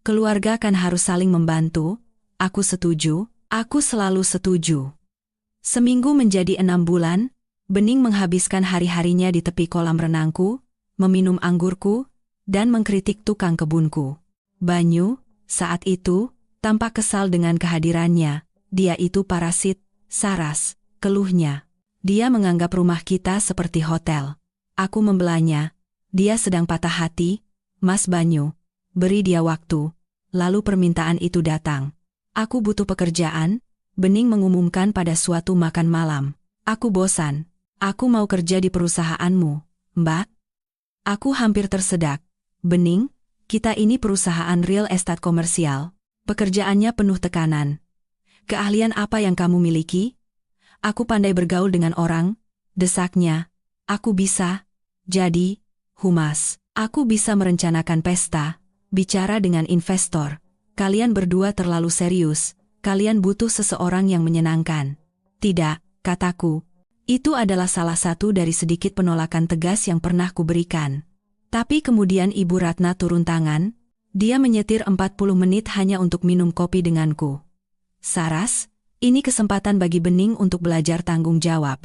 Keluarga kan harus saling membantu. Aku setuju. Aku selalu setuju. Seminggu menjadi 6 bulan, Benning menghabiskan hari-harinya di tepi kolam renangku, meminum anggurku, dan mengkritik tukang kebunku. Banyu, saat itu, tampak kesal dengan kehadirannya. Dia itu parasit, Saras, keluhnya. Dia menganggap rumah kita seperti hotel. Aku membelanya. Dia sedang patah hati. Mas Banyu, beri dia waktu. Lalu permintaan itu datang. Aku butuh pekerjaan, Benning mengumumkan pada suatu makan malam. Aku bosan. Aku mau kerja di perusahaanmu, Mbak. Aku hampir tersedak. Benning, kita ini perusahaan real estate komersial. Pekerjaannya penuh tekanan. Keahlian apa yang kamu miliki? Aku pandai bergaul dengan orang, desaknya. Aku bisa jadi humas. Aku bisa merencanakan pesta, bicara dengan investor. Kalian berdua terlalu serius, kalian butuh seseorang yang menyenangkan. Tidak, kataku. Itu adalah salah satu dari sedikit penolakan tegas yang pernah kuberikan. Tapi kemudian Ibu Ratna turun tangan, dia menyetir 40 menit hanya untuk minum kopi denganku. Saras, ini kesempatan bagi Benning untuk belajar tanggung jawab.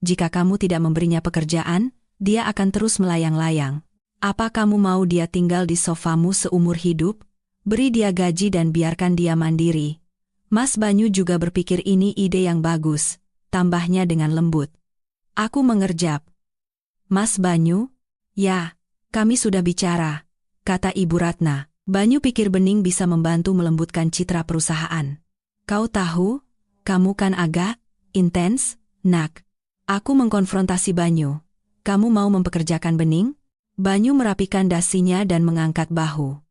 Jika kamu tidak memberinya pekerjaan, dia akan terus melayang-layang. Apa kamu mau dia tinggal di sofamu seumur hidup? Beri dia gaji dan biarkan dia mandiri. Mas Banyu juga berpikir ini ide yang bagus, tambahnya dengan lembut. Aku mengerjap. Mas Banyu? Ya, kami sudah bicara, kata Ibu Ratna. Banyu pikir Benning bisa membantu melembutkan citra perusahaan. Kau tahu, kamu kan agak intens, Nak. Aku mengkonfrontasi Banyu. Kamu mau mempekerjakan Benning? Banyu merapikan dasinya dan mengangkat bahu.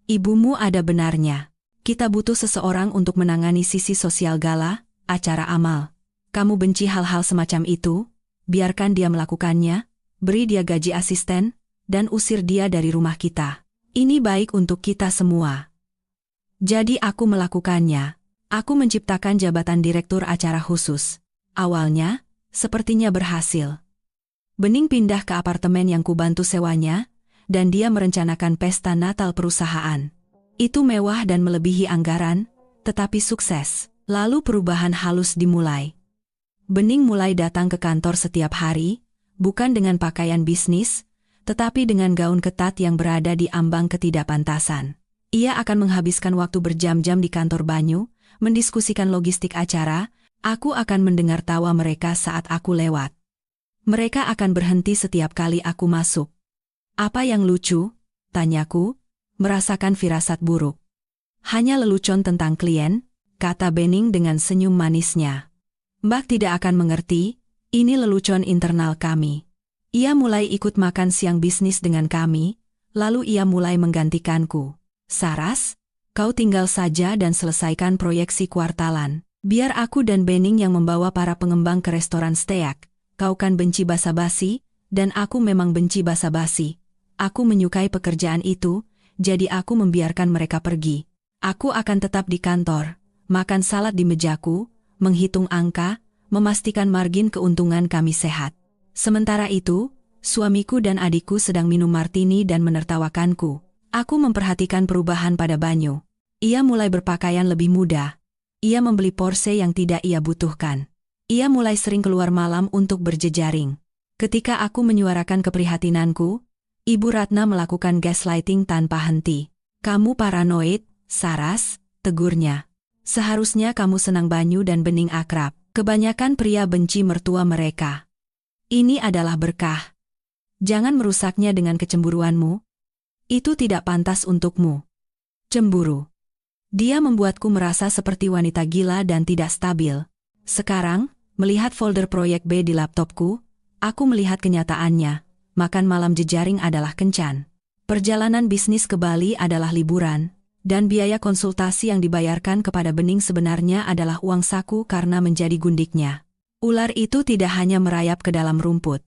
Ibumu ada benarnya. Kita butuh seseorang untuk menangani sisi sosial gala, acara amal. Kamu benci hal-hal semacam itu? Biarkan dia melakukannya, beri dia gaji asisten, dan usir dia dari rumah kita. Ini baik untuk kita semua. Jadi aku melakukannya. Aku menciptakan jabatan direktur acara khusus. Awalnya, sepertinya berhasil. Benning pindah ke apartemen yang kubantu sewanya, dan dia merencanakan pesta Natal perusahaan. Itu mewah dan melebihi anggaran, tetapi sukses. Lalu perubahan halus dimulai. Bening mulai datang ke kantor setiap hari, bukan dengan pakaian bisnis, tetapi dengan gaun ketat yang berada di ambang ketidakpantasan. Ia akan menghabiskan waktu berjam-jam di kantor Banyu, mendiskusikan logistik acara. Aku akan mendengar tawa mereka saat aku lewat. Mereka akan berhenti setiap kali aku masuk. Apa yang lucu? Tanyaku, merasakan firasat buruk. Hanya lelucon tentang klien, kata Bening dengan senyum manisnya. Mbak tidak akan mengerti, ini lelucon internal kami. Ia mulai ikut makan siang bisnis dengan kami, lalu ia mulai menggantikanku. Saras, kau tinggal saja dan selesaikan proyeksi kuartalan. Biar aku dan Bening yang membawa para pengembang ke restoran steak. Kau kan benci basa-basi, dan aku memang benci basa-basi. Aku menyukai pekerjaan itu, jadi aku membiarkan mereka pergi. Aku akan tetap di kantor, makan salad di mejaku, menghitung angka, memastikan margin keuntungan kami sehat. Sementara itu, suamiku dan adikku sedang minum martini dan menertawakanku. Aku memperhatikan perubahan pada Banyu. Ia mulai berpakaian lebih muda. Ia membeli Porsche yang tidak ia butuhkan. Ia mulai sering keluar malam untuk berjejaring. Ketika aku menyuarakan keprihatinanku, Ibu Ratna melakukan gaslighting tanpa henti. Kamu paranoid, Saras, tegurnya. Seharusnya kamu senang Banyu dan Bening akrab. Kebanyakan pria benci mertua mereka. Ini adalah berkah. Jangan merusaknya dengan kecemburuanmu. Itu tidak pantas untukmu. Cemburu. Dia membuatku merasa seperti wanita gila dan tidak stabil. Sekarang, melihat folder proyek B di laptopku, aku melihat kenyataannya. Makan malam jejaring adalah kencan. Perjalanan bisnis ke Bali adalah liburan, dan biaya konsultasi yang dibayarkan kepada Bening sebenarnya adalah uang saku karena menjadi gundiknya. Ular itu tidak hanya merayap ke dalam rumput.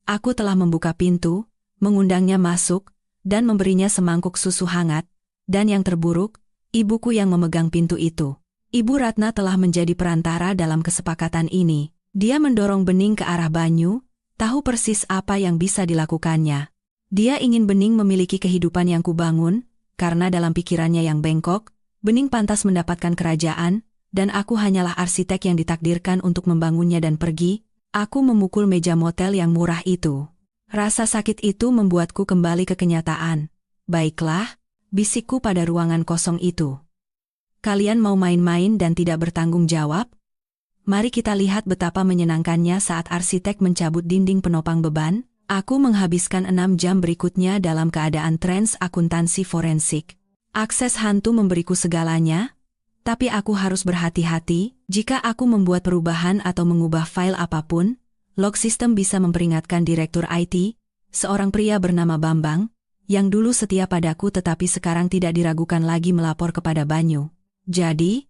Aku telah membuka pintu, mengundangnya masuk, dan memberinya semangkuk susu hangat, dan yang terburuk, ibuku yang memegang pintu itu. Ibu Ratna telah menjadi perantara dalam kesepakatan ini. Dia mendorong Bening ke arah Banyu, tahu persis apa yang bisa dilakukannya. Dia ingin Bening memiliki kehidupan yang kubangun, karena dalam pikirannya yang bengkok, Bening pantas mendapatkan kerajaan, dan aku hanyalah arsitek yang ditakdirkan untuk membangunnya dan pergi. Aku memukul meja motel yang murah itu. Rasa sakit itu membuatku kembali ke kenyataan. Baiklah, bisikku pada ruangan kosong itu. Kalian mau main-main dan tidak bertanggung jawab? Mari kita lihat betapa menyenangkannya saat arsitek mencabut dinding penopang beban. Aku menghabiskan 6 jam berikutnya dalam keadaan trans akuntansi forensik. Akses hantu memberiku segalanya, tapi aku harus berhati-hati. Jika aku membuat perubahan atau mengubah file apapun, log system bisa memperingatkan direktur IT, seorang pria bernama Bambang, yang dulu setia padaku tetapi sekarang tidak diragukan lagi melapor kepada Banyu. Jadi,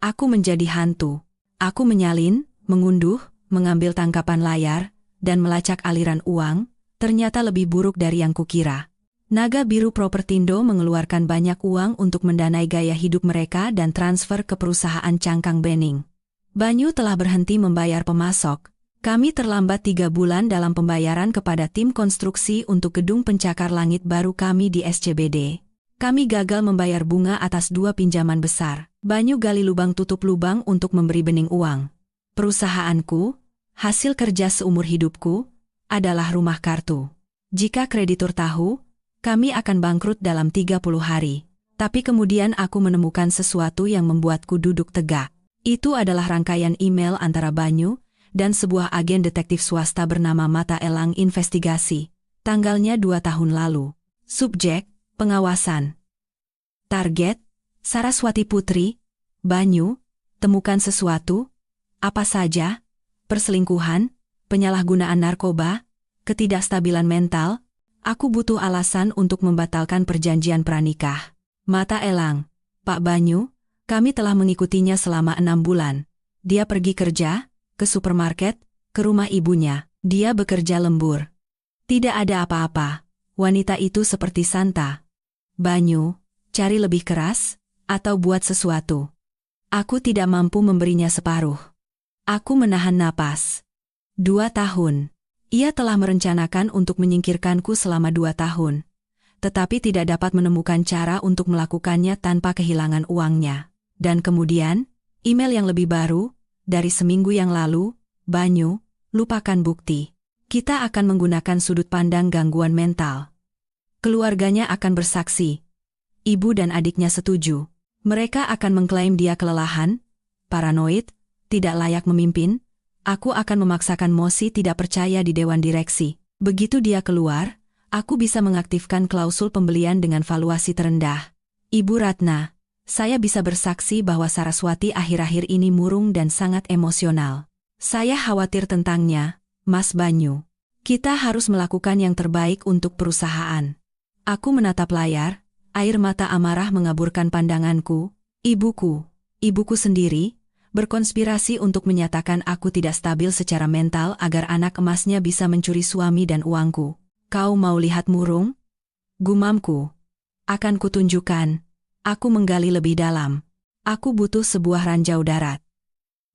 aku menjadi hantu. Aku menyalin, mengunduh, mengambil tangkapan layar, dan melacak aliran uang, ternyata lebih buruk dari yang kukira. Naga Biru Propertindo mengeluarkan banyak uang untuk mendanai gaya hidup mereka dan transfer ke perusahaan cangkang Bening. Banyu telah berhenti membayar pemasok. Kami terlambat 3 bulan dalam pembayaran kepada tim konstruksi untuk gedung pencakar langit baru kami di SCBD. Kami gagal membayar bunga atas 2 pinjaman besar. Banyu gali lubang tutup lubang untuk memberi Bening uang. Perusahaanku, hasil kerja seumur hidupku, adalah rumah kartu. Jika kreditur tahu, kami akan bangkrut dalam 30 hari. Tapi kemudian aku menemukan sesuatu yang membuatku duduk tegak. Itu adalah rangkaian email antara Banyu dan sebuah agen detektif swasta bernama Mata Elang Investigasi. Tanggalnya 2 tahun lalu. Subjek, pengawasan. Target, Saraswati Putri. Banyu, temukan sesuatu. Apa saja? Perselingkuhan, penyalahgunaan narkoba, ketidakstabilan mental. Aku butuh alasan untuk membatalkan perjanjian pranikah. Mata Elang, Pak Banyu, kami telah mengikutinya selama 6 bulan. Dia pergi kerja, ke supermarket, ke rumah ibunya. Dia bekerja lembur. Tidak ada apa-apa. Wanita itu seperti Santa. Banyu, cari lebih keras, atau buat sesuatu. Aku tidak mampu memberinya separuh. Aku menahan napas. 2 tahun. Ia telah merencanakan untuk menyingkirkanku selama 2 tahun. Tetapi tidak dapat menemukan cara untuk melakukannya tanpa kehilangan uangnya. Dan kemudian, Email yang lebih baru, dari seminggu yang lalu, Banyu, lupakan bukti. Kita akan menggunakan sudut pandang gangguan mental. Keluarganya akan bersaksi. Ibu dan adiknya setuju. Mereka akan mengklaim dia kelelahan, paranoid, tidak layak memimpin. Aku akan memaksakan Mosi tidak percaya di dewan direksi. Begitu dia keluar, aku bisa mengaktifkan klausul pembelian dengan valuasi terendah. Ibu Ratna, saya bisa bersaksi bahwa Saraswati akhir-akhir ini murung dan sangat emosional. Saya khawatir tentangnya, Mas Banyu. Kita harus melakukan yang terbaik untuk perusahaan. Aku menatap layar, air mata amarah mengaburkan pandanganku. Ibuku sendiri, berkonspirasi untuk menyatakan aku tidak stabil secara mental agar anak emasnya bisa mencuri suami dan uangku. Kau mau lihat murung? Gumamku. Akan kutunjukkan. Aku menggali lebih dalam. Aku butuh sebuah ranjau darat.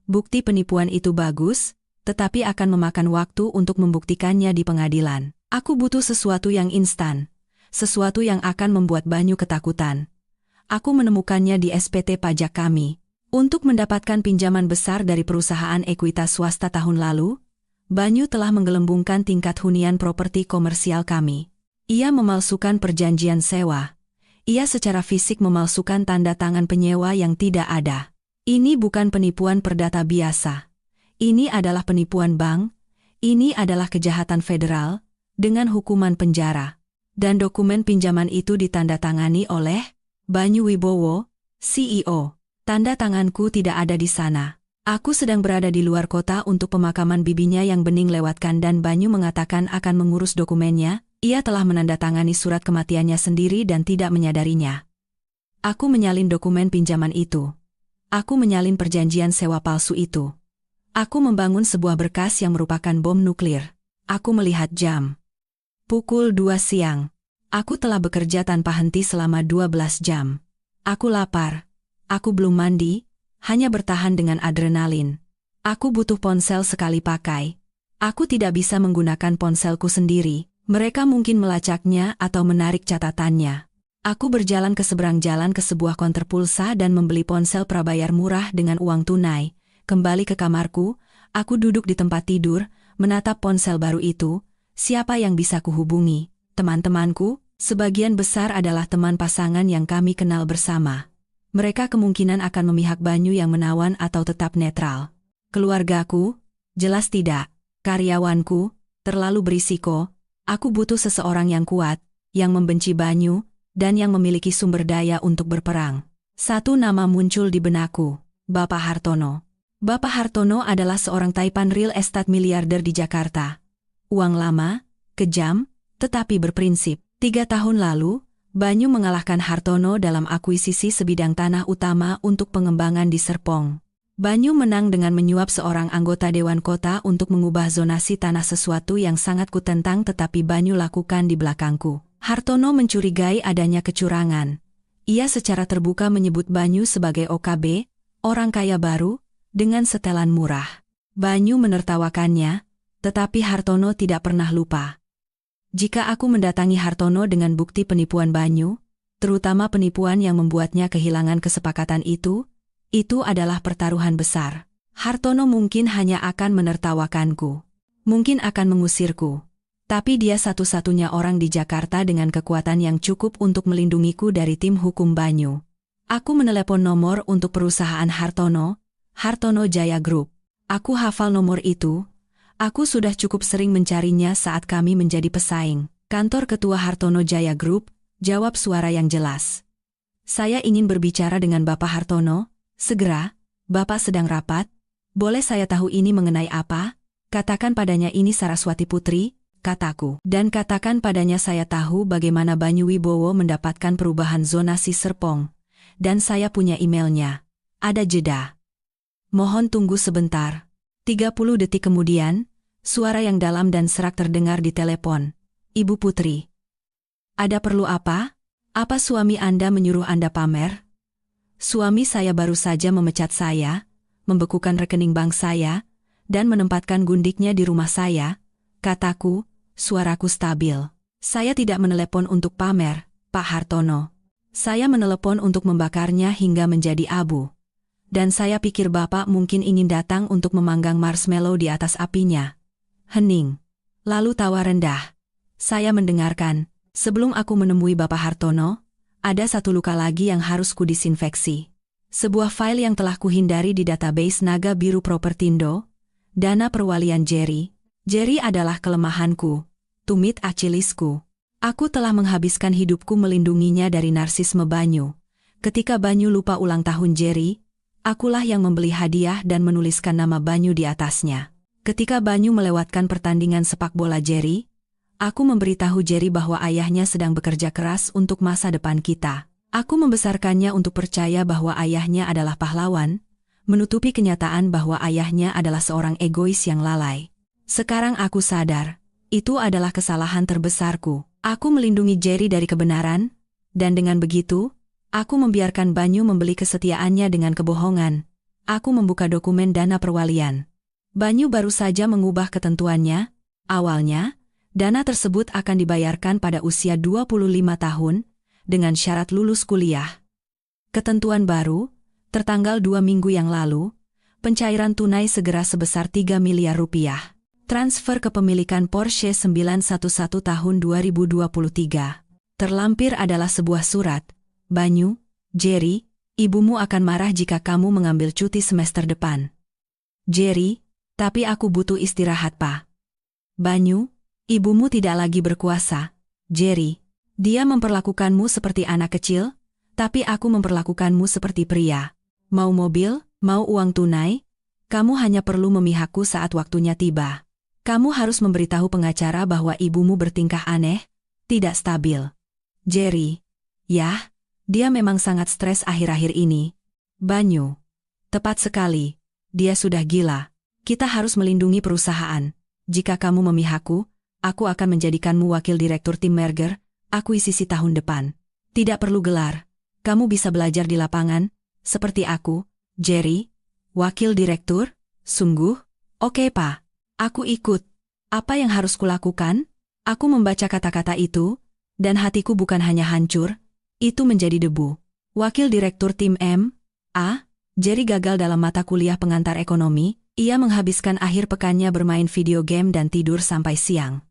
Bukti penipuan itu bagus, tetapi akan memakan waktu untuk membuktikannya di pengadilan. Aku butuh sesuatu yang instan, sesuatu yang akan membuat Banyu ketakutan. Aku menemukannya di SPT pajak kami. Untuk mendapatkan pinjaman besar dari perusahaan ekuitas swasta tahun lalu, Banyu telah menggelembungkan tingkat hunian properti komersial kami. Ia memalsukan perjanjian sewa. Ia secara fisik memalsukan tanda tangan penyewa yang tidak ada. Ini bukan penipuan perdata biasa. Ini adalah penipuan bank. Ini adalah kejahatan federal, dengan hukuman penjara. Dan dokumen pinjaman itu ditandatangani oleh Banyu Wibowo, CEO. Tanda tanganku tidak ada di sana. Aku sedang berada di luar kota untuk pemakaman bibinya yang bening lewatkan dan Banyu mengatakan akan mengurus dokumennya. Ia telah menandatangani surat kematiannya sendiri dan tidak menyadarinya. Aku menyalin dokumen pinjaman itu. Aku menyalin perjanjian sewa palsu itu. Aku membangun sebuah berkas yang merupakan bom nuklir. Aku melihat jam. Pukul 2 siang. Aku telah bekerja tanpa henti selama 12 jam. Aku lapar. Aku belum mandi, hanya bertahan dengan adrenalin. Aku butuh ponsel sekali pakai. Aku tidak bisa menggunakan ponselku sendiri. Mereka mungkin melacaknya atau menarik catatannya. Aku berjalan ke seberang jalan ke sebuah konter pulsa dan membeli ponsel prabayar murah dengan uang tunai. Kembali ke kamarku, aku duduk di tempat tidur, menatap ponsel baru itu. Siapa yang bisa kuhubungi? Teman-temanku, sebagian besar adalah teman pasangan yang kami kenal bersama. Mereka kemungkinan akan memihak Banyu yang menawan atau tetap netral. Keluargaku? Jelas tidak. Karyawanku? Terlalu berisiko. Aku butuh seseorang yang kuat, yang membenci Banyu, dan yang memiliki sumber daya untuk berperang. Satu nama muncul di benakku, Bapak Hartono. Bapak Hartono adalah seorang taipan real estate miliarder di Jakarta. Uang lama, kejam, tetapi berprinsip. 3 tahun lalu, Banyu mengalahkan Hartono dalam akuisisi sebidang tanah utama untuk pengembangan di Serpong. Banyu menang dengan menyuap seorang anggota Dewan Kota untuk mengubah zonasi tanah, sesuatu yang sangat kutentang tetapi Banyu lakukan di belakangku. Hartono mencurigai adanya kecurangan. Ia secara terbuka menyebut Banyu sebagai OKB, orang kaya baru, dengan setelan murah. Banyu menertawakannya, tetapi Hartono tidak pernah lupa. Jika aku mendatangi Hartono dengan bukti penipuan Banyu, terutama penipuan yang membuatnya kehilangan kesepakatan itu adalah pertaruhan besar. Hartono mungkin hanya akan menertawakanku. Mungkin akan mengusirku. Tapi dia satu-satunya orang di Jakarta dengan kekuatan yang cukup untuk melindungiku dari tim hukum Banyu. Aku menelepon nomor untuk perusahaan Hartono, Hartono Jaya Group. Aku hafal nomor itu. Aku sudah cukup sering mencarinya saat kami menjadi pesaing. Kantor Ketua Hartono Jaya Group, jawab suara yang jelas. Saya ingin berbicara dengan Bapak Hartono. Segera, Bapak sedang rapat. Boleh saya tahu ini mengenai apa? Katakan padanya ini Saraswati Putri, kataku. Dan katakan padanya saya tahu bagaimana Banyu Wibowo mendapatkan perubahan zonasi Serpong. Dan saya punya emailnya. Ada jeda. Mohon tunggu sebentar. 30 detik kemudian, suara yang dalam dan serak terdengar di telepon. Ibu Putri. Ada perlu apa? Apa suami Anda menyuruh Anda pamer? Suami saya baru saja memecat saya, membekukan rekening bank saya, dan menempatkan gundiknya di rumah saya, kataku, suaraku stabil. Saya tidak menelepon untuk pamer, Pak Hartono. Saya menelepon untuk membakarnya hingga menjadi abu. dan saya pikir Bapak mungkin ingin datang untuk memanggang marshmallow di atas apinya. Hening. Lalu tawa rendah. Saya mendengarkan. Sebelum aku menemui Bapak Hartono, ada satu luka lagi yang harus kudisinfeksi. Sebuah file yang telah kuhindari di database Naga Biru Propertindo, dana perwalian Jerry. Jerry adalah kelemahanku, tumit Achillesku. Aku telah menghabiskan hidupku melindunginya dari narsisme Banyu. Ketika Banyu lupa ulang tahun Jerry, akulah yang membeli hadiah dan menuliskan nama Banyu di atasnya. Ketika Banyu melewatkan pertandingan sepak bola Jerry, aku memberitahu Jerry bahwa ayahnya sedang bekerja keras untuk masa depan kita. Aku membesarkannya untuk percaya bahwa ayahnya adalah pahlawan, menutupi kenyataan bahwa ayahnya adalah seorang egois yang lalai. Sekarang aku sadar, itu adalah kesalahan terbesarku. Aku melindungi Jerry dari kebenaran, dan dengan begitu, aku membiarkan Banyu membeli kesetiaannya dengan kebohongan. Aku membuka dokumen dana perwalian. Banyu baru saja mengubah ketentuannya. Awalnya, dana tersebut akan dibayarkan pada usia 25 tahun, dengan syarat lulus kuliah. Ketentuan baru, tertanggal 2 minggu yang lalu, pencairan tunai segera sebesar 3 miliar rupiah. Transfer kepemilikan Porsche 911 tahun 2023. Terlampir adalah sebuah surat. Banyu, Jerry, ibumu akan marah jika kamu mengambil cuti semester depan. Jerry, tapi aku butuh istirahat, Pak. Banyu, ibumu tidak lagi berkuasa. Jerry, dia memperlakukanmu seperti anak kecil, tapi aku memperlakukanmu seperti pria. Mau mobil, mau uang tunai, kamu hanya perlu memihakku saat waktunya tiba. Kamu harus memberitahu pengacara bahwa ibumu bertingkah aneh, tidak stabil. Jerry, ya, dia memang sangat stres akhir-akhir ini. Banyu, tepat sekali, dia sudah gila. Kita harus melindungi perusahaan. Jika kamu memihakku, aku akan menjadikanmu wakil direktur tim merger, akuisisi tahun depan. Tidak perlu gelar, kamu bisa belajar di lapangan, seperti aku. Jerry, wakil direktur? Sungguh? Oke, Pak. Aku ikut. Apa yang harus kulakukan? Aku membaca kata-kata itu, dan hatiku bukan hanya hancur, itu menjadi debu. Wakil direktur tim M.A. Jerry gagal dalam mata kuliah pengantar ekonomi. Ia menghabiskan akhir pekannya bermain video game dan tidur sampai siang.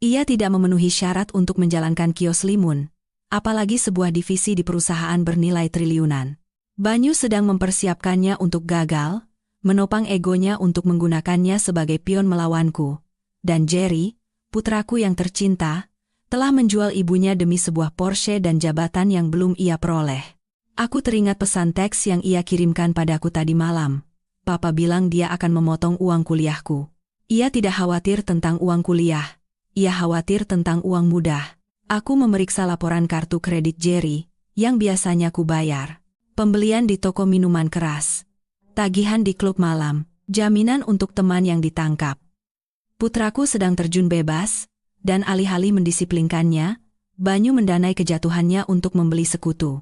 Ia tidak memenuhi syarat untuk menjalankan kios limun, apalagi sebuah divisi di perusahaan bernilai triliunan. Banyu sedang mempersiapkannya untuk gagal, menopang egonya untuk menggunakannya sebagai pion melawanku. Dan Jerry, putraku yang tercinta, telah menjual ibunya demi sebuah Porsche dan jabatan yang belum ia peroleh. Aku teringat pesan teks yang ia kirimkan padaku tadi malam. Papa bilang dia akan memotong uang kuliahku. Ia tidak khawatir tentang uang kuliah. Ia khawatir tentang uang mudah. Aku memeriksa laporan kartu kredit Jerry, yang biasanya ku bayar. Pembelian di toko minuman keras. Tagihan di klub malam, jaminan untuk teman yang ditangkap. Putraku sedang terjun bebas, dan alih-alih mendisiplinkannya, Banyu mendanai kejatuhannya untuk membeli sekutu.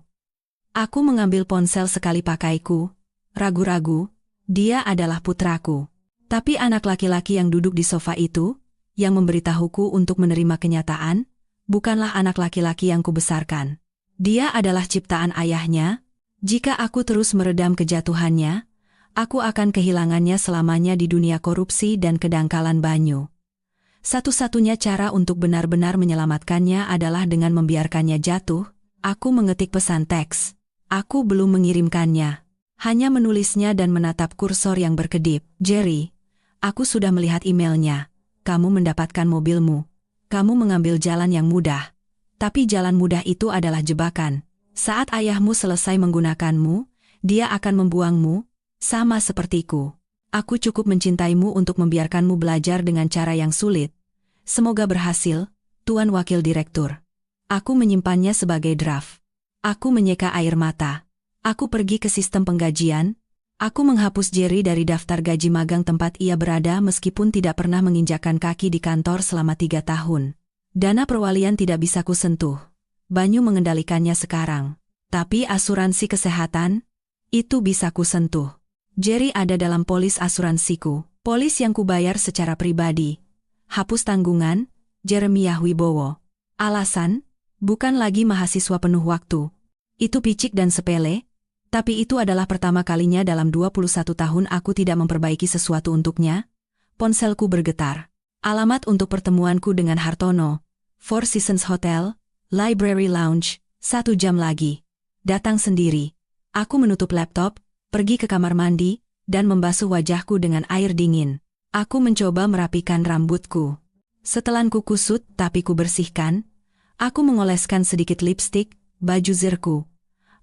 Aku mengambil ponsel sekali pakaiku, ragu-ragu, dia adalah putraku. Tapi anak laki-laki yang duduk di sofa itu, yang memberitahuku untuk menerima kenyataan, bukanlah anak laki-laki yang kubesarkan. Dia adalah ciptaan ayahnya. Jika aku terus meredam kejatuhannya, aku akan kehilangannya selamanya di dunia korupsi dan kedangkalan Banyu. Satu-satunya cara untuk benar-benar menyelamatkannya adalah dengan membiarkannya jatuh. Aku mengetik pesan teks. Aku belum mengirimkannya. Hanya menulisnya dan menatap kursor yang berkedip. Jerry, aku sudah melihat emailnya. Kamu mendapatkan mobilmu. Kamu mengambil jalan yang mudah. Tapi jalan mudah itu adalah jebakan. Saat ayahmu selesai menggunakanmu, dia akan membuangmu. Sama sepertiku. Aku cukup mencintaimu untuk membiarkanmu belajar dengan cara yang sulit. Semoga berhasil, Tuan Wakil Direktur. Aku menyimpannya sebagai draft. Aku menyeka air mata. Aku pergi ke sistem penggajian. Aku menghapus Jerry dari daftar gaji magang tempat ia berada meskipun tidak pernah menginjakkan kaki di kantor selama 3 tahun. Dana perwalian tidak bisa kusentuh. Banyu mengendalikannya sekarang. Tapi asuransi kesehatan, itu bisa kusentuh. Jerry ada dalam polis asuransiku, polis yang kubayar secara pribadi. Hapus tanggungan, Jeremiah Wibowo. Alasan, bukan lagi mahasiswa penuh waktu. Itu picik dan sepele, Tapi itu adalah pertama kalinya dalam 21 tahun aku tidak memperbaiki sesuatu untuknya. Ponselku bergetar. Alamat untuk pertemuanku dengan Hartono. Four Seasons Hotel, Library Lounge, 1 jam lagi. Datang sendiri. Aku menutup laptop, pergi ke kamar mandi, dan membasuh wajahku dengan air dingin. Aku mencoba merapikan rambutku. Setelanku kusut tapi ku bersihkan. Aku mengoleskan sedikit lipstik, baju zirku.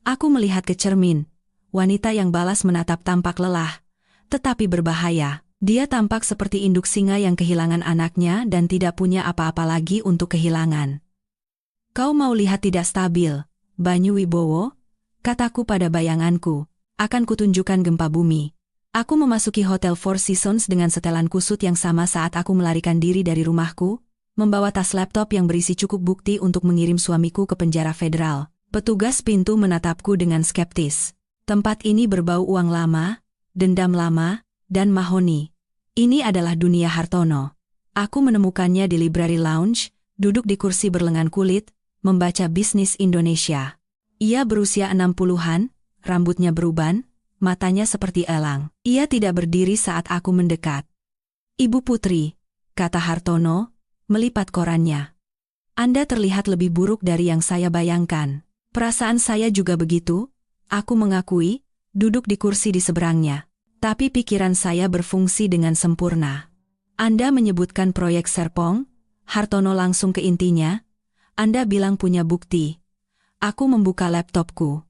Aku melihat ke cermin. Wanita yang balas menatap tampak lelah, tetapi berbahaya. Dia tampak seperti induk singa yang kehilangan anaknya dan tidak punya apa-apa lagi untuk kehilangan. Kau mau lihat tidak stabil, Banyu Wibowo? Kataku pada bayanganku. Akan kutunjukkan gempa bumi. Aku memasuki Hotel Four Seasons dengan setelan kusut yang sama saat aku melarikan diri dari rumahku, membawa tas laptop yang berisi cukup bukti untuk mengirim suamiku ke penjara federal. Petugas pintu menatapku dengan skeptis. Tempat ini berbau uang lama, dendam lama, dan mahoni. Ini adalah dunia Hartono. Aku menemukannya di Library Lounge, duduk di kursi berlengan kulit, membaca Bisnis Indonesia. Ia berusia 60-an, rambutnya beruban, matanya seperti elang. Ia tidak berdiri saat aku mendekat. Ibu Putri, kata Hartono, melipat korannya. Anda terlihat lebih buruk dari yang saya bayangkan. Perasaan saya juga begitu, aku mengakui, duduk di kursi di seberangnya. Tapi pikiran saya berfungsi dengan sempurna. Anda menyebutkan proyek Serpong, Hartono langsung ke intinya. Anda bilang punya bukti. Aku membuka laptopku.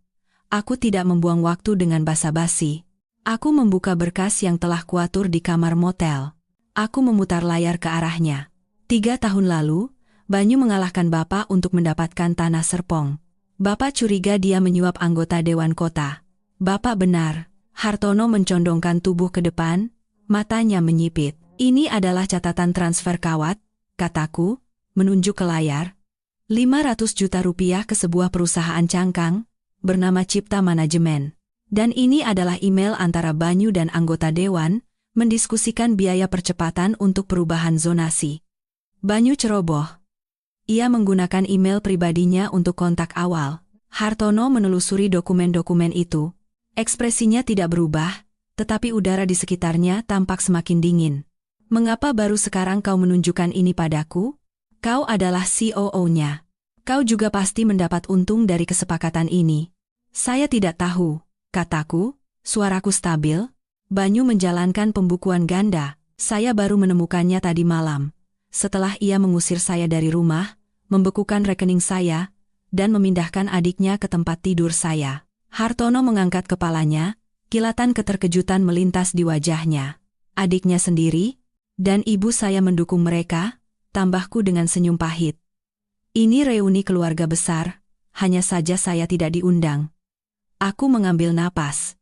Aku tidak membuang waktu dengan basa-basi. Aku membuka berkas yang telah kuatur di kamar motel. Aku memutar layar ke arahnya. 3 tahun lalu, Banyu mengalahkan Bapak untuk mendapatkan tanah Serpong. Bapak curiga dia menyuap anggota Dewan Kota. Bapak benar. Hartono mencondongkan tubuh ke depan, matanya menyipit. Ini adalah catatan transfer kawat, kataku, menunjuk ke layar. 500 juta rupiah ke sebuah perusahaan cangkang, bernama Cipta Manajemen. Dan ini adalah email antara Banyu dan anggota Dewan, mendiskusikan biaya percepatan untuk perubahan zonasi. Banyu ceroboh. Ia menggunakan email pribadinya untuk kontak awal. Hartono menelusuri dokumen-dokumen itu. Ekspresinya tidak berubah, tetapi udara di sekitarnya tampak semakin dingin. Mengapa baru sekarang kau menunjukkan ini padaku? Kau adalah COO-nya. Kau juga pasti mendapat untung dari kesepakatan ini. Saya tidak tahu, kataku, suaraku stabil. Banyu menjalankan pembukuan ganda. Saya baru menemukannya tadi malam. Setelah ia mengusir saya dari rumah, membekukan rekening saya, dan memindahkan adiknya ke tempat tidur saya. Hartono mengangkat kepalanya, kilatan keterkejutan melintas di wajahnya. Adiknya sendiri, dan ibu saya mendukung mereka, tambahku dengan senyum pahit. Ini reuni keluarga besar, hanya saja saya tidak diundang. Aku mengambil napas.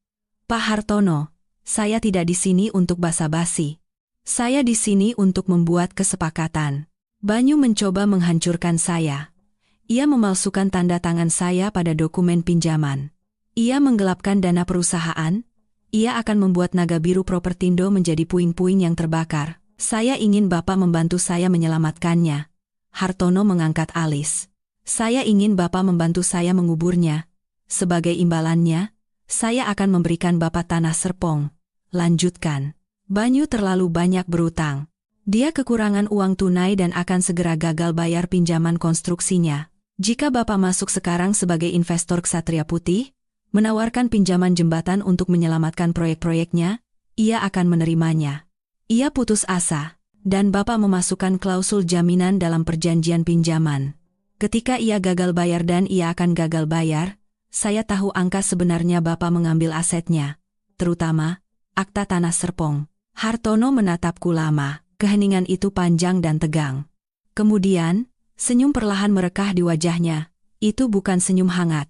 Pak Hartono, saya tidak di sini untuk basa-basi. Saya di sini untuk membuat kesepakatan. Banyu mencoba menghancurkan saya. Ia memalsukan tanda tangan saya pada dokumen pinjaman. Ia menggelapkan dana perusahaan. Ia akan membuat Naga Biru Propertindo menjadi puing-puing yang terbakar. Saya ingin Bapak membantu saya menyelamatkannya. Hartono mengangkat alis. Saya ingin Bapak membantu saya menguburnya. Sebagai imbalannya, saya akan memberikan Bapak tanah Serpong. Lanjutkan. Banyu terlalu banyak berutang. Dia kekurangan uang tunai dan akan segera gagal bayar pinjaman konstruksinya. Jika Bapak masuk sekarang sebagai investor Ksatria Putih, menawarkan pinjaman jembatan untuk menyelamatkan proyek-proyeknya, ia akan menerimanya. Ia putus asa, dan Bapak memasukkan klausul jaminan dalam perjanjian pinjaman. Ketika ia gagal bayar dan ia akan gagal bayar, saya tahu angka sebenarnya Bapak mengambil asetnya, terutama akta tanah Serpong. Hartono menatapku lama. Keheningan itu panjang dan tegang. Kemudian, senyum perlahan merekah di wajahnya. Itu bukan senyum hangat.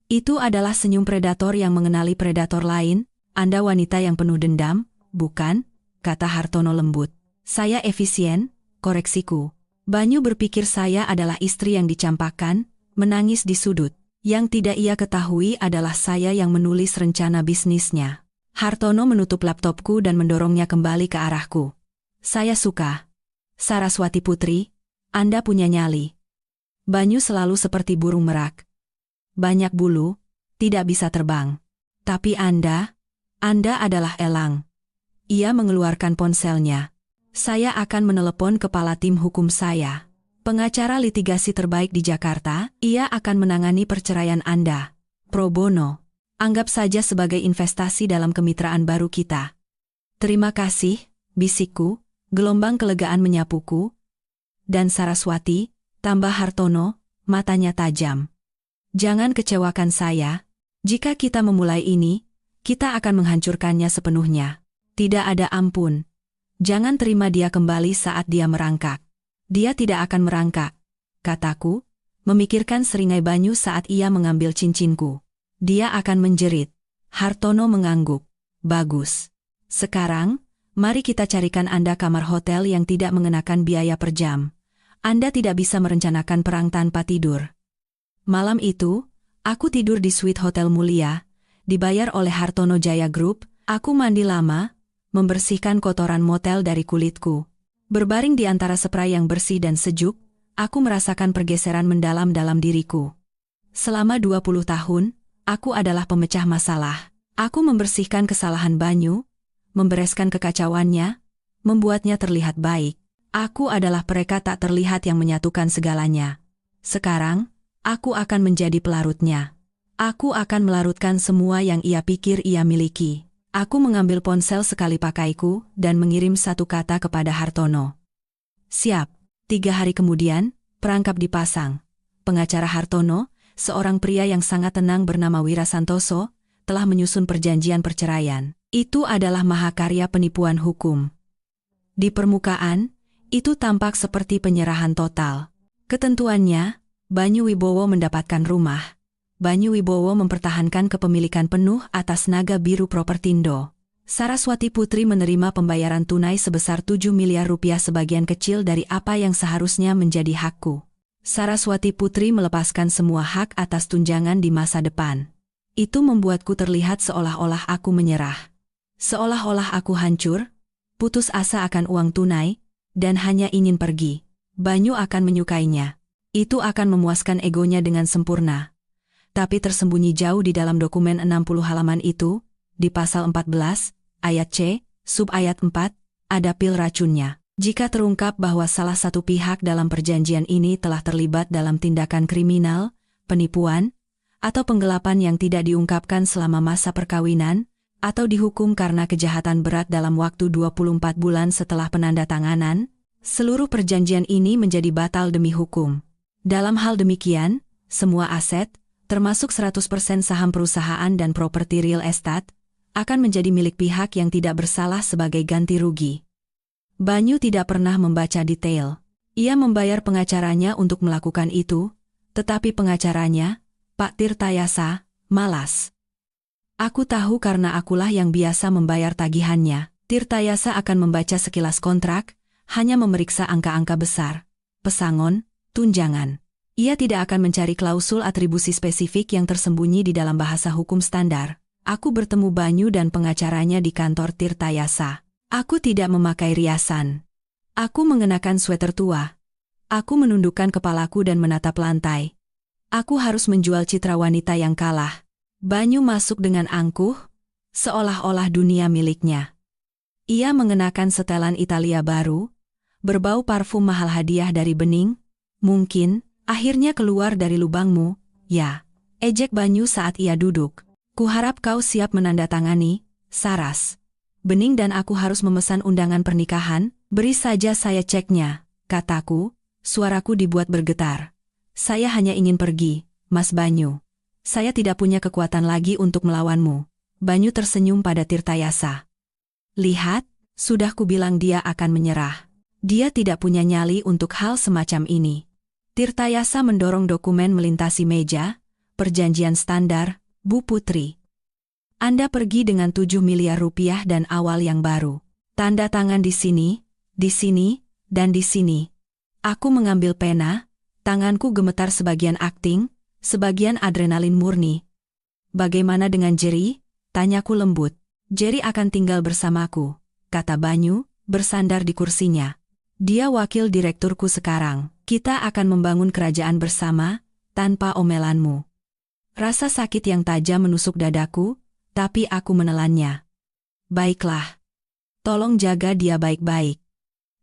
Itu adalah senyum predator yang mengenali predator lain. Anda wanita yang penuh dendam, bukan? Kata Hartono lembut. Saya efisien, koreksiku. Banyu berpikir saya adalah istri yang dicampakkan, menangis di sudut. Yang tidak ia ketahui adalah saya yang menulis rencana bisnisnya. Hartono menutup laptopku dan mendorongnya kembali ke arahku. Saya suka. Saraswati Putri, Anda punya nyali. Banyu selalu seperti burung merak. Banyak bulu, tidak bisa terbang. Tapi Anda adalah Elang. Ia mengeluarkan ponselnya. Saya akan menelepon kepala tim hukum saya. Pengacara litigasi terbaik di Jakarta, ia akan menangani perceraian Anda. Pro bono. Anggap saja sebagai investasi dalam kemitraan baru kita. Terima kasih, bisikku, gelombang kelegaan menyapuku. Dan Saraswati, tambah Hartono, matanya tajam. Jangan kecewakan saya. Jika kita memulai ini, kita akan menghancurkannya sepenuhnya. Tidak ada ampun. Jangan terima dia kembali saat dia merangkak. Dia tidak akan merangkak, kataku, memikirkan seringai banyu saat ia mengambil cincinku. Dia akan menjerit. Hartono mengangguk. Bagus. Sekarang, mari kita carikan Anda kamar hotel yang tidak mengenakan biaya per jam. Anda tidak bisa merencanakan perang tanpa tidur. Malam itu, aku tidur di suite hotel mulia, dibayar oleh Hartono Jaya Group. Aku mandi lama, membersihkan kotoran motel dari kulitku. Berbaring di antara spray yang bersih dan sejuk, aku merasakan pergeseran mendalam dalam diriku. Selama 20 tahun, aku adalah pemecah masalah. Aku membersihkan kesalahan banyu, membereskan kekacauannya, membuatnya terlihat baik. Aku adalah pereka tak terlihat yang menyatukan segalanya. Sekarang, aku akan menjadi pelarutnya. Aku akan melarutkan semua yang ia pikir ia miliki. Aku mengambil ponsel sekali pakaiku dan mengirim satu kata kepada Hartono. Siap. 3 hari kemudian, perangkap dipasang. Pengacara Hartono, seorang pria yang sangat tenang bernama Wira Santoso, telah menyusun perjanjian perceraian. Itu adalah mahakarya penipuan hukum. Di permukaan, itu tampak seperti penyerahan total. Ketentuannya, Banyu Wibowo mendapatkan rumah. Banyu Wibowo mempertahankan kepemilikan penuh atas Naga Biru Propertindo. Saraswati Putri menerima pembayaran tunai sebesar 7 miliar rupiah sebagian kecil dari apa yang seharusnya menjadi hakku. Saraswati Putri melepaskan semua hak atas tunjangan di masa depan. Itu membuatku terlihat seolah-olah aku menyerah. Seolah-olah aku hancur, putus asa akan uang tunai, dan hanya ingin pergi. Banyu akan menyukainya. Itu akan memuaskan egonya dengan sempurna. Tapi tersembunyi jauh di dalam dokumen 60 halaman itu, di pasal 14, ayat C, sub-ayat 4, ada pil racunnya. Jika terungkap bahwa salah satu pihak dalam perjanjian ini telah terlibat dalam tindakan kriminal, penipuan, atau penggelapan yang tidak diungkapkan selama masa perkawinan, atau dihukum karena kejahatan berat dalam waktu 24 bulan setelah penandatanganan, seluruh perjanjian ini menjadi batal demi hukum. Dalam hal demikian, semua aset, termasuk 100% saham perusahaan dan properti real estate, akan menjadi milik pihak yang tidak bersalah sebagai ganti rugi. Banyu tidak pernah membaca detail. Ia membayar pengacaranya untuk melakukan itu, tetapi pengacaranya, Pak Tirtayasa, malas. Aku tahu karena akulah yang biasa membayar tagihannya. Tirtayasa akan membaca sekilas kontrak, hanya memeriksa angka-angka besar, pesangon, tunjangan. Ia tidak akan mencari klausul atribusi spesifik yang tersembunyi di dalam bahasa hukum standar. Aku bertemu Banyu dan pengacaranya di kantor Tirtayasa. Aku tidak memakai riasan. Aku mengenakan sweater tua. Aku menundukkan kepalaku dan menatap lantai. Aku harus menjual citra wanita yang kalah. Banyu masuk dengan angkuh, seolah-olah dunia miliknya. Ia mengenakan setelan Italia baru, berbau parfum mahal hadiah dari Bening, mungkin. Akhirnya keluar dari lubangmu, ya, ejek Banyu saat ia duduk. Kuharap kau siap menandatangani, Saras. Bening dan aku harus memesan undangan pernikahan, beri saja saya ceknya, kataku, suaraku dibuat bergetar. Saya hanya ingin pergi, Mas Banyu. Saya tidak punya kekuatan lagi untuk melawanmu. Banyu tersenyum pada Tirtayasa. Lihat, sudah kubilang dia akan menyerah. Dia tidak punya nyali untuk hal semacam ini. Tirtayasa mendorong dokumen melintasi meja, perjanjian standar, Bu Putri. Anda pergi dengan 7 miliar rupiah dan awal yang baru. Tanda tangan di sini, dan di sini. Aku mengambil pena, tanganku gemetar sebagian akting, sebagian adrenalin murni. Bagaimana dengan Jerry? Tanyaku lembut. Jerry akan tinggal bersamaku, kata Banyu, bersandar di kursinya. Dia wakil direkturku sekarang. Kita akan membangun kerajaan bersama, tanpa omelanmu. Rasa sakit yang tajam menusuk dadaku, tapi aku menelannya. Baiklah. Tolong jaga dia baik-baik.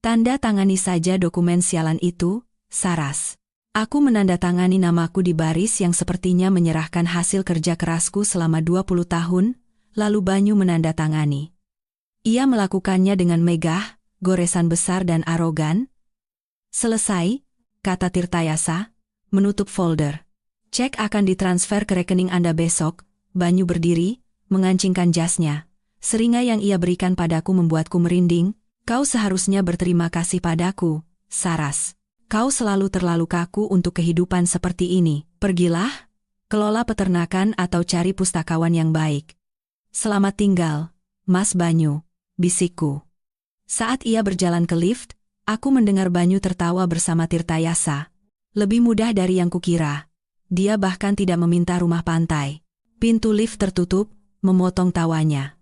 Tanda tangani saja dokumen sialan itu, Saras. Aku menandatangani namaku di baris yang sepertinya menyerahkan hasil kerja kerasku selama 20 tahun, lalu Banyu menandatangani. Ia melakukannya dengan megah, goresan besar dan arogan. Selesai, kata Tirtayasa, menutup folder. Cek akan ditransfer ke rekening Anda besok. Banyu berdiri, mengancingkan jasnya. Seringai yang ia berikan padaku membuatku merinding. Kau seharusnya berterima kasih padaku, Saras. Kau selalu terlalu kaku untuk kehidupan seperti ini. Pergilah, kelola peternakan atau cari pustakawan yang baik. Selamat tinggal, Mas Banyu, bisikku. Saat ia berjalan ke lift, aku mendengar Banyu tertawa bersama Tirtayasa. Lebih mudah dari yang kukira. Dia bahkan tidak meminta rumah pantai. Pintu lift tertutup, memotong tawanya.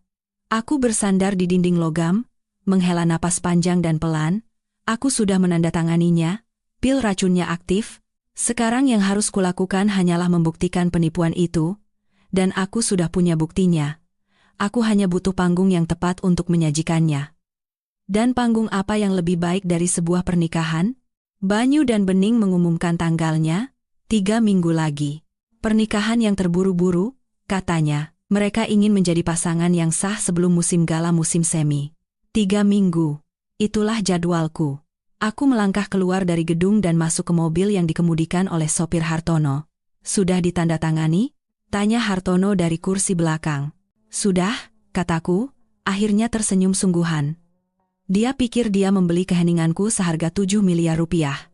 Aku bersandar di dinding logam, menghela napas panjang dan pelan. Aku sudah menandatanganinya. Pil racunnya aktif, sekarang yang harus kulakukan hanyalah membuktikan penipuan itu, dan aku sudah punya buktinya. Aku hanya butuh panggung yang tepat untuk menyajikannya. Dan panggung apa yang lebih baik dari sebuah pernikahan? Banyu dan Bening mengumumkan tanggalnya, 3 minggu lagi. Pernikahan yang terburu-buru, katanya, mereka ingin menjadi pasangan yang sah sebelum musim gala musim semi. 3 minggu, itulah jadwalku. Aku melangkah keluar dari gedung dan masuk ke mobil yang dikemudikan oleh sopir Hartono. Sudah ditandatangani? Tanya Hartono dari kursi belakang. Sudah, kataku, akhirnya tersenyum sungguhan. Dia pikir dia membeli keheninganku seharga 7 miliar rupiah.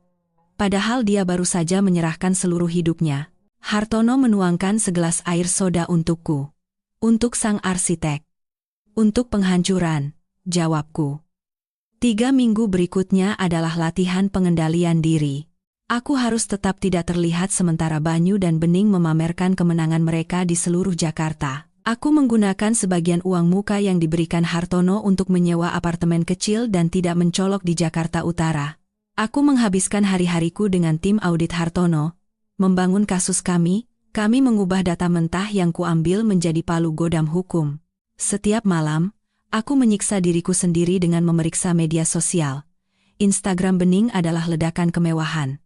Padahal dia baru saja menyerahkan seluruh hidupnya. Hartono menuangkan segelas air soda untukku. Untuk sang arsitek. Untuk penghancuran, jawabku. 3 minggu berikutnya adalah latihan pengendalian diri. Aku harus tetap tidak terlihat sementara Banyu dan Bening memamerkan kemenangan mereka di seluruh Jakarta. Aku menggunakan sebagian uang muka yang diberikan Hartono untuk menyewa apartemen kecil dan tidak mencolok di Jakarta Utara. Aku menghabiskan hari-hariku dengan tim audit Hartono, membangun kasus kami mengubah data mentah yang kuambil menjadi palu godam hukum. Setiap malam, aku menyiksa diriku sendiri dengan memeriksa media sosial. Instagram Bening adalah ledakan kemewahan.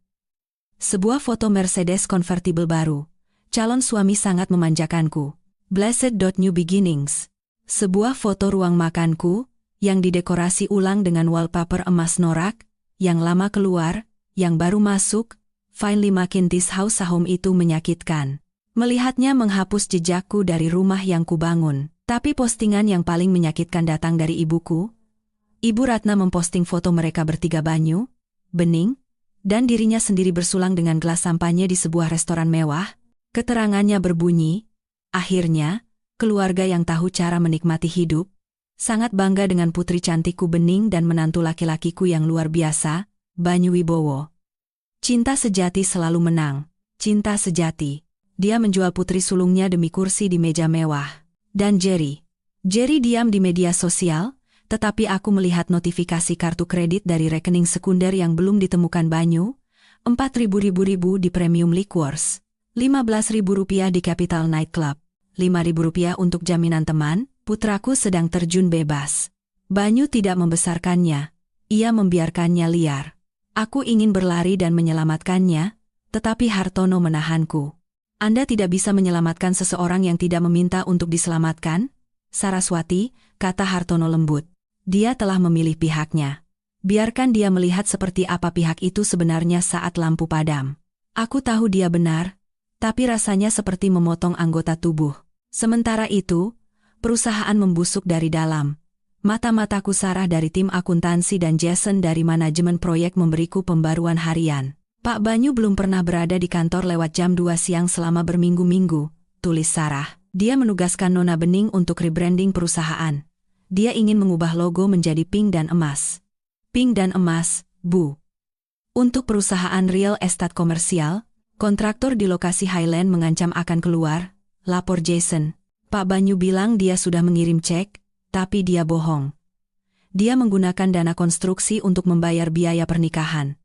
Sebuah foto Mercedes convertible baru. Calon suami sangat memanjakanku. Blessed. New beginnings. Sebuah foto ruang makanku, yang didekorasi ulang dengan wallpaper emas norak, yang lama keluar, yang baru masuk. Finally makin this house a home itu menyakitkan. Melihatnya menghapus jejakku dari rumah yang kubangun. Tapi postingan yang paling menyakitkan datang dari ibuku. Ibu Ratna memposting foto mereka bertiga Banyu, Bening, dan dirinya sendiri bersulang dengan gelas sampahnya di sebuah restoran mewah. Keterangannya berbunyi, akhirnya, keluarga yang tahu cara menikmati hidup, sangat bangga dengan putri cantikku Bening dan menantu laki-lakiku yang luar biasa, Banyu Wibowo. Cinta sejati selalu menang, cinta sejati. Dia menjual putri sulungnya demi kursi di meja mewah. Dan Jerry diam di media sosial, tetapi aku melihat notifikasi kartu kredit dari rekening sekunder yang belum ditemukan Banyu, 4.000 di Premium Liquors, 15.000 rupiah di Capital Nightclub, 5.000 rupiah untuk jaminan teman, putraku sedang terjun bebas. Banyu tidak membesarkannya, ia membiarkannya liar. Aku ingin berlari dan menyelamatkannya, tetapi Hartono menahanku. Anda tidak bisa menyelamatkan seseorang yang tidak meminta untuk diselamatkan? Saraswati, kata Hartono lembut. Dia telah memilih pihaknya. Biarkan dia melihat seperti apa pihak itu sebenarnya saat lampu padam. Aku tahu dia benar, tapi rasanya seperti memotong anggota tubuh. Sementara itu, perusahaan membusuk dari dalam. Mata-mataku Sarah dari tim akuntansi dan Jason dari manajemen proyek memberiku pembaruan harian. Pak Banyu belum pernah berada di kantor lewat jam 2 siang selama berminggu-minggu, tulis Sarah. Dia menugaskan Nona Bening untuk rebranding perusahaan. Dia ingin mengubah logo menjadi pink dan emas. Pink dan emas, Bu. Untuk perusahaan real estate komersial, kontraktor di lokasi Highland mengancam akan keluar, lapor Jason. Pak Banyu bilang dia sudah mengirim cek, tapi dia bohong. Dia menggunakan dana konstruksi untuk membayar biaya pernikahan.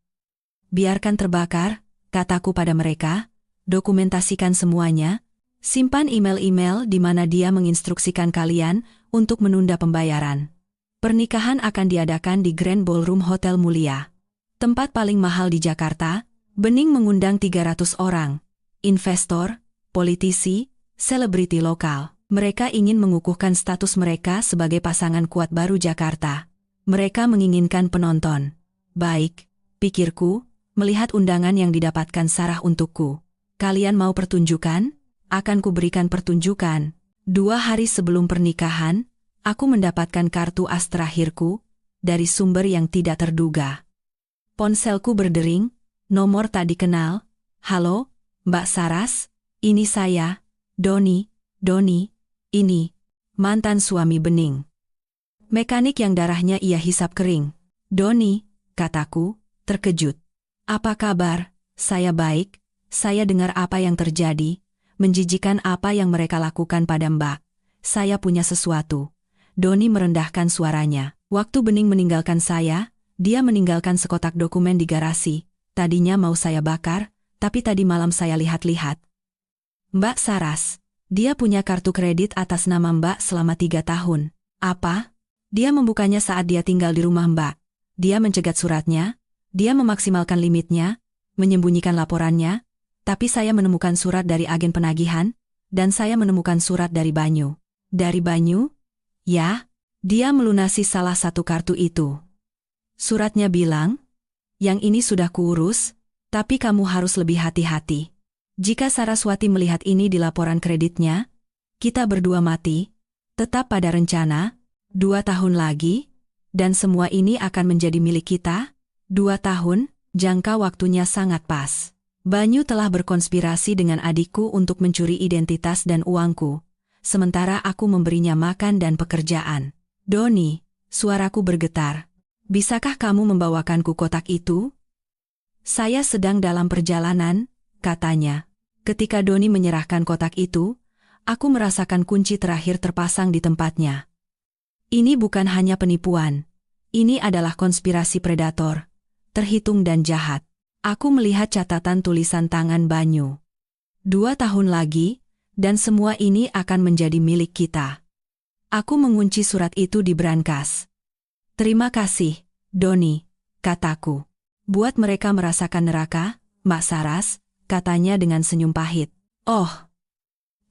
Biarkan terbakar, kataku pada mereka, dokumentasikan semuanya, Simpan email-email di mana dia menginstruksikan kalian untuk menunda pembayaran. Pernikahan akan diadakan di Grand Ballroom Hotel Mulia. Tempat paling mahal di Jakarta. Bening mengundang 300 orang. Investor, politisi, selebriti lokal. Mereka ingin mengukuhkan status mereka sebagai pasangan kuat baru Jakarta. Mereka menginginkan penonton. Baik, pikirku, melihat undangan yang didapatkan Sarah untukku. Kalian mau pertunjukan? Akan kuberikan pertunjukan. 2 hari sebelum pernikahan, aku mendapatkan kartu as terakhirku dari sumber yang tidak terduga. Ponselku berdering, nomor tak dikenal. Halo, Mbak Saras, ini saya, Doni, ini, mantan suami Bening. Mekanik yang darahnya ia hisap kering. Doni, kataku, terkejut. Apa kabar? Saya baik, saya dengar apa yang terjadi. Menjijikan apa yang mereka lakukan pada Mbak. Saya punya sesuatu. Doni merendahkan suaranya. Waktu Bening meninggalkan saya, dia meninggalkan sekotak dokumen di garasi. Tadinya mau saya bakar, tapi tadi malam saya lihat-lihat. Mbak Saras, dia punya kartu kredit atas nama Mbak selama 3 tahun. Apa? Dia membukanya saat dia tinggal di rumah Mbak. Dia mencegat suratnya, dia memaksimalkan limitnya, menyembunyikan laporannya. Tapi saya menemukan surat dari agen penagihan, dan saya menemukan surat dari Banyu. Dari Banyu? Ya, dia melunasi salah satu kartu itu. Suratnya bilang, yang ini sudah kuurus, tapi kamu harus lebih hati-hati. Jika Saraswati melihat ini di laporan kreditnya, kita berdua mati, tetap pada rencana, 2 tahun lagi, dan semua ini akan menjadi milik kita. 2 tahun, jangka waktunya sangat pas. Banyu telah berkonspirasi dengan adikku untuk mencuri identitas dan uangku, sementara aku memberinya makan dan pekerjaan. Doni, suaraku bergetar. Bisakah kamu membawakanku kotak itu? Saya sedang dalam perjalanan, katanya. Ketika Doni menyerahkan kotak itu, aku merasakan kunci terakhir terpasang di tempatnya. Ini bukan hanya penipuan. Ini adalah konspirasi predator, terhitung dan jahat. Aku melihat catatan tulisan tangan Banyu. 2 tahun lagi, dan semua ini akan menjadi milik kita. Aku mengunci surat itu di brankas. Terima kasih, Doni, kataku. Buat mereka merasakan neraka, Mbak Saras, katanya dengan senyum pahit. Oh,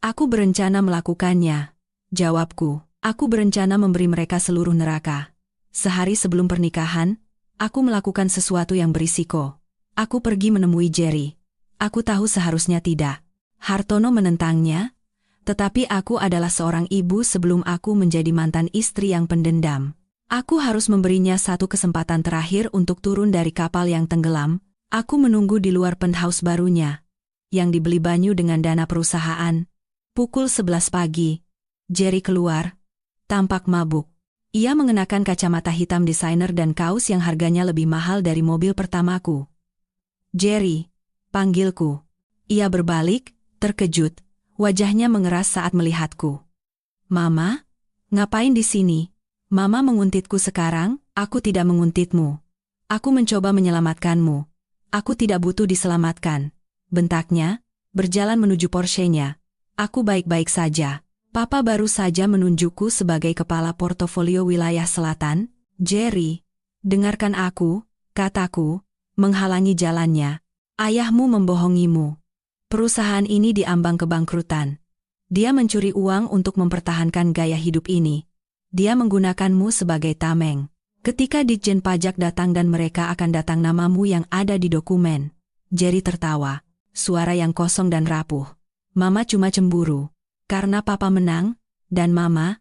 aku berencana melakukannya, jawabku. Aku berencana memberi mereka seluruh neraka. Sehari sebelum pernikahan, aku melakukan sesuatu yang berisiko. Aku pergi menemui Jerry. Aku tahu seharusnya tidak. Hartono menentangnya, tetapi aku adalah seorang ibu sebelum aku menjadi mantan istri yang pendendam. Aku harus memberinya satu kesempatan terakhir untuk turun dari kapal yang tenggelam. Aku menunggu di luar penthouse barunya, yang dibeli Banyu dengan dana perusahaan. Pukul 11 pagi, Jerry keluar, tampak mabuk. Ia mengenakan kacamata hitam desainer dan kaos yang harganya lebih mahal dari mobil pertamaku. Jerry, panggilku. Ia berbalik, terkejut. Wajahnya mengeras saat melihatku. Mama, ngapain di sini? Mama menguntitku sekarang, aku tidak menguntitmu. Aku mencoba menyelamatkanmu. Aku tidak butuh diselamatkan. Bentaknya, berjalan menuju Porsche-nya. Aku baik-baik saja. Papa baru saja menunjukku sebagai kepala portofolio wilayah selatan. Jerry, dengarkan aku, kataku, menghalangi jalannya. Ayahmu membohongimu. Perusahaan ini diambang kebangkrutan. Dia mencuri uang untuk mempertahankan gaya hidup ini. Dia menggunakanmu sebagai tameng. Ketika Ditjen Pajak datang dan mereka akan datang namamu yang ada di dokumen. Jerry tertawa, suara yang kosong dan rapuh. Mama cuma cemburu. Karena papa menang, dan mama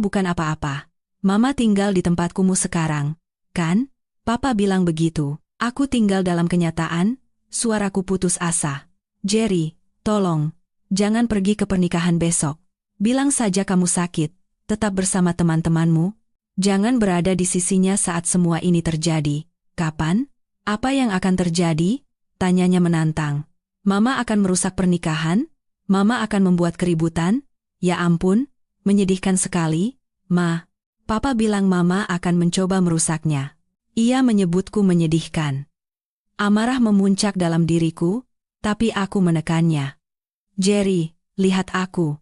bukan apa-apa. Mama tinggal di tempat kumuh sekarang, kan? Papa bilang begitu. Aku tinggal dalam kenyataan, suaraku putus asa. Jerry, tolong, jangan pergi ke pernikahan besok. Bilang saja kamu sakit, tetap bersama teman-temanmu. Jangan berada di sisinya saat semua ini terjadi. Kapan? Apa yang akan terjadi? Tanyanya menantang. Mama akan merusak pernikahan? Mama akan membuat keributan? Ya ampun, menyedihkan sekali. Ma, Papa bilang Mama akan mencoba merusaknya. Ia menyebutku menyedihkan. Amarah memuncak dalam diriku, tapi aku menekannya. Jerry, lihat aku.